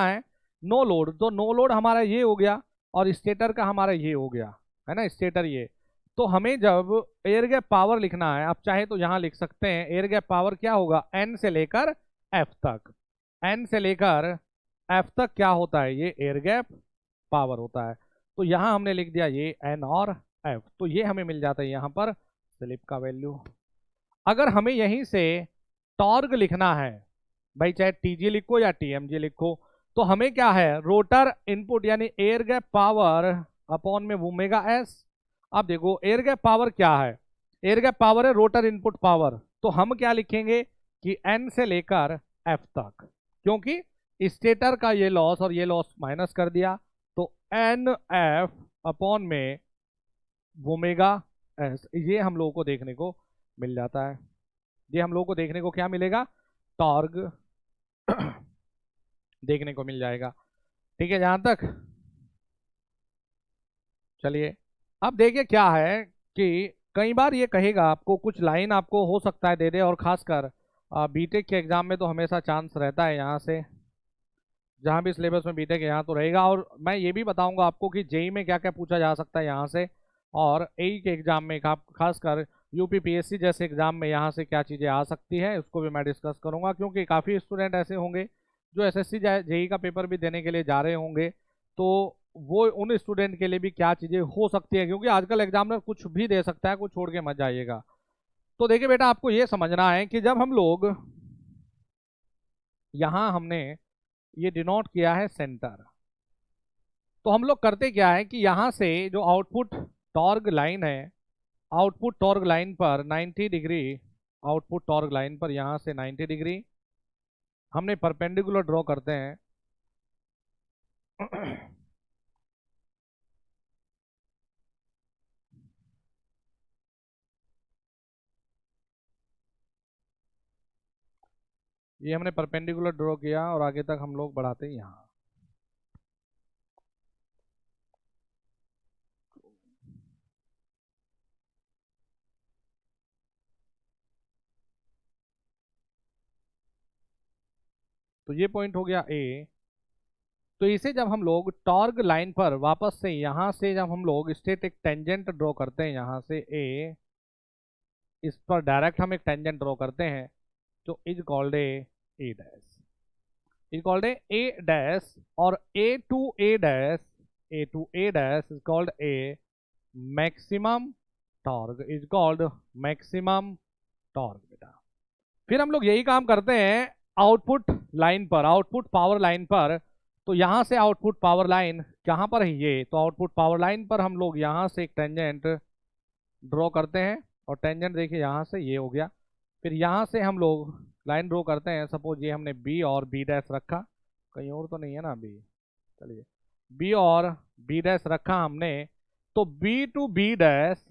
है नो लोड, तो नो लोड हमारा ये हो गया और स्टेटर का हमारा ये हो गया, है ना, स्टेटर ये। तो हमें जब एयर गैप पावर लिखना है, आप चाहे तो यहां लिख सकते हैं एयर गैप पावर क्या होगा, एन से लेकर एफ तक, एन से लेकर एफ तक क्या होता है, ये एयर गैप पावर होता है। तो यहां हमने लिख दिया ये एन और एफ, तो ये हमें मिल जाता है यहां पर स्लिप का वैल्यू। अगर हमें यहीं से टॉर्क लिखना है, भाई चाहे टीजी लिखो या टीएमजी लिखो, तो हमें क्या है, रोटर इनपुट यानी एयर गैप पावर अपॉन में ओमेगा एस। अब देखो एयर गैप पावर क्या है, एयर गैप पावर है रोटर इनपुट पावर। तो हम क्या लिखेंगे कि एन से लेकर एफ तक, क्योंकि स्टेटर का ये लॉस और ये लॉस माइनस कर दिया, तो एन एफ अपॉन में ओमेगा एस, ये हम लोगों को देखने को मिल जाता है। ये हम लोगों को देखने को क्या मिलेगा, टॉर्क देखने को मिल जाएगा। ठीक है जहां तक। चलिए अब देखिए क्या है कि कई बार ये कहेगा आपको, कुछ लाइन आपको हो सकता है दे दे, और खासकर बीटेक के एग्जाम में तो हमेशा चांस रहता है यहाँ से, जहाँ भी सिलेबस में बीटेक यहाँ तो रहेगा। और मैं ये भी बताऊंगा आपको कि जेई में क्या क्या पूछा जा सकता है यहाँ से, और एई के एग्जाम में खासकर यूपीपीएससी जैसे एग्जाम में यहाँ से क्या चीज़ें आ सकती है, उसको भी मैं डिस्कस करूंगा। क्योंकि काफ़ी स्टूडेंट ऐसे होंगे जो एसएससी जेई का पेपर भी देने के लिए जा रहे होंगे, तो वो उन स्टूडेंट के लिए भी क्या चीज़ें हो सकती है, क्योंकि आजकल एग्जामिनर कुछ भी दे सकता है, कुछ छोड़ के मत जाइएगा। तो देखिए बेटा आपको ये समझना है कि जब हम लोग यहाँ हमने ये डिनोट किया है सेंटर, तो हम लोग करते क्या है कि यहाँ से जो आउटपुट टॉर्क लाइन है, आउटपुट टॉर्क लाइन पर 90 डिग्री, आउटपुट टॉर्क लाइन पर यहाँ से 90 डिग्री हमने परपेंडिकुलर ड्रॉ करते हैं। ये हमने परपेंडिकुलर ड्रॉ किया और आगे तक हम लोग बढ़ाते हैं यहाँ। तो ये पॉइंट हो गया ए। तो इसे जब हम लोग टॉर्क लाइन पर वापस से यहाँ से जब हम लोग स्ट्रेट एक टेंजेंट ड्रॉ करते हैं यहाँ से ए, इस पर डायरेक्ट हम एक टेंजेंट ड्रॉ करते हैं, तो is called a dash, is called a dash. और A to A dash is called a maximum torque, is called maximum torque बेटा। फिर हम लोग यही काम करते हैं आउटपुट लाइन पर, आउटपुट पावर लाइन पर। तो यहां से आउटपुट पावर लाइन कहां पर है, ये तो आउटपुट पावर लाइन पर हम लोग यहां से एक टेंजेंट ड्रॉ करते हैं, और टेंजेंट देखिए यहां से ये हो गया। फिर यहां से हम लोग लाइन ड्रॉ करते हैं, सपोज ये हमने बी और बी डैश रखा, कहीं और तो नहीं है ना बी, चलिए बी और बी डैश रखा हमने। तो B to B dash,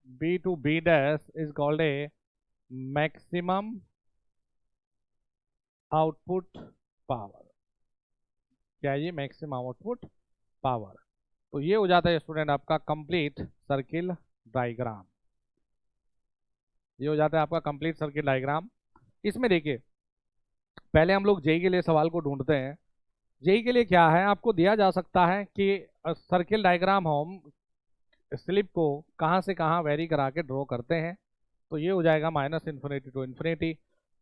B to B dash is called a maximum output power, क्या ये मैक्सिमम आउटपुट पावर। तो ये हो जाता है स्टूडेंट आपका कंप्लीट सर्किल डायग्राम, ये हो जाता है आपका कंप्लीट सर्किल डायग्राम। इसमें देखिए पहले हम लोग जेई के लिए सवाल को ढूंढते हैं। जेई के लिए क्या है, आपको दिया जा सकता है कि सर्किल डायग्राम हम स्लिप को कहाँ से कहाँ वेरी करा के ड्रॉ करते हैं, तो ये हो जाएगा माइनस इन्फिनिटी टू इन्फिनिटी।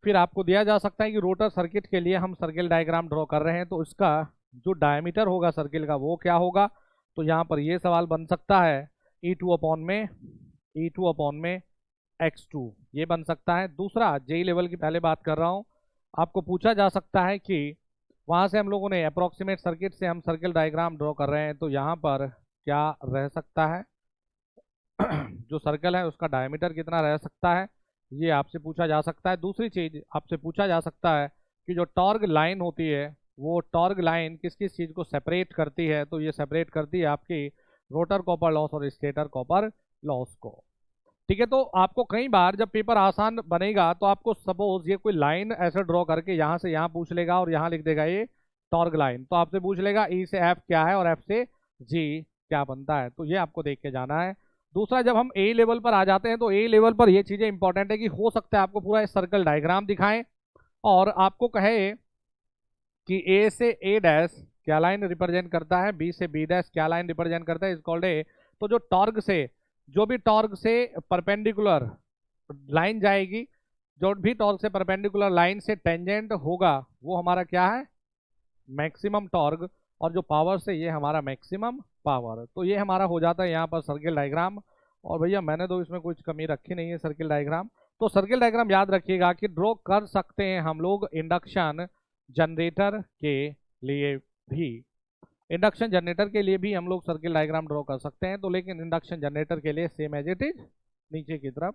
फिर आपको दिया जा सकता है कि रोटर सर्किट के लिए हम सर्किल डायग्राम ड्रॉ कर रहे हैं, तो उसका जो डायमीटर होगा सर्किल का वो क्या होगा। तो यहाँ पर ये सवाल बन सकता है ई टू अपॉन में x2 ये बन सकता है। दूसरा जेई लेवल की पहले बात कर रहा हूँ, आपको पूछा जा सकता है कि वहां से हम लोगों ने अप्रोक्सीमेट सर्किट से हम सर्किल डायग्राम ड्रॉ कर रहे हैं, तो यहाँ पर क्या रह सकता है, जो सर्कल है उसका डायमीटर कितना रह सकता है, ये आपसे पूछा जा सकता है। दूसरी चीज आपसे पूछा जा सकता है कि जो टॉर्क लाइन होती है वो टॉर्क लाइन किस किस चीज को सेपरेट करती है, तो ये सेपरेट करती है आपकी रोटर कॉपर लॉस और स्टेटर कॉपर लॉस को। ठीक है, तो आपको कई बार जब पेपर आसान बनेगा तो आपको सपोज ये कोई लाइन ऐसे ड्रॉ करके यहाँ से यहाँ पूछ लेगा और यहाँ लिख देगा ये टॉर्क लाइन, तो आपसे पूछ लेगा ई से एफ क्या है और एफ से जी क्या बनता है, तो ये आपको देख के जाना है। दूसरा, जब हम ए लेवल पर आ जाते हैं तो ए लेवल पर ये चीजें इंपॉर्टेंट है कि हो सकता है आपको पूरा सर्कल डायग्राम दिखाएं और आपको कहे कि ए से ए डैश क्या लाइन रिप्रेजेंट करता है, बी से बी डैश क्या लाइन रिप्रेजेंट करता है, इज कॉल्ड ए। तो जो टॉर्क से जो भी टॉर्क से परपेंडिकुलर लाइन जाएगी, जो भी टॉर्क से परपेंडिकुलर लाइन से टेंजेंट होगा वो हमारा क्या है, मैक्सिमम टॉर्क, और जो पावर से ये हमारा मैक्सिमम पावर। तो ये हमारा हो जाता है यहाँ पर सर्किल डायग्राम। और भैया मैंने तो इसमें कुछ कमी रखी नहीं है सर्किल डायग्राम। तो सर्किल डायग्राम याद रखिएगा कि ड्रॉ कर सकते हैं हम लोग इंडक्शन जनरेटर के लिए भी, इंडक्शन जनरेटर के लिए भी हम लोग सर्किल डायग्राम ड्रॉ कर सकते हैं। तो लेकिन इंडक्शन जनरेटर के लिए सेम एज इट इज नीचे की तरफ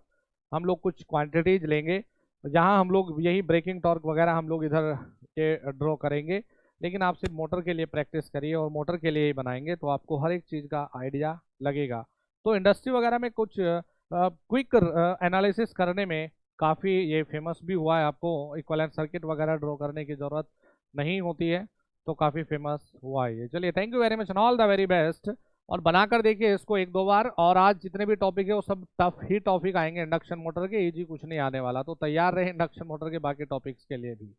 हम लोग कुछ क्वांटिटीज लेंगे, जहां हम लोग यही ब्रेकिंग टॉर्क वगैरह हम लोग इधर के ड्रॉ करेंगे। लेकिन आप सिर्फ मोटर के लिए प्रैक्टिस करिए और मोटर के लिए ही बनाएंगे तो आपको हर एक चीज़ का आइडिया लगेगा। तो इंडस्ट्री वगैरह में कुछ क्विक एनालिसिस करने में काफ़ी ये फेमस भी हुआ है, आपको इक्विवेलेंट सर्किट वगैरह ड्रॉ करने की ज़रूरत नहीं होती है, तो काफ़ी फेमस हुआ है ये। चलिए, thank you very much and all the very best. और बनाकर देखिए इसको एक दो बार, और आज जितने भी टॉपिक है वो सब टफ ही टॉपिक आएंगे इंडक्शन मोटर के, इजी कुछ नहीं आने वाला। तो तैयार रहे इंडक्शन मोटर के बाकी टॉपिक्स के लिए भी।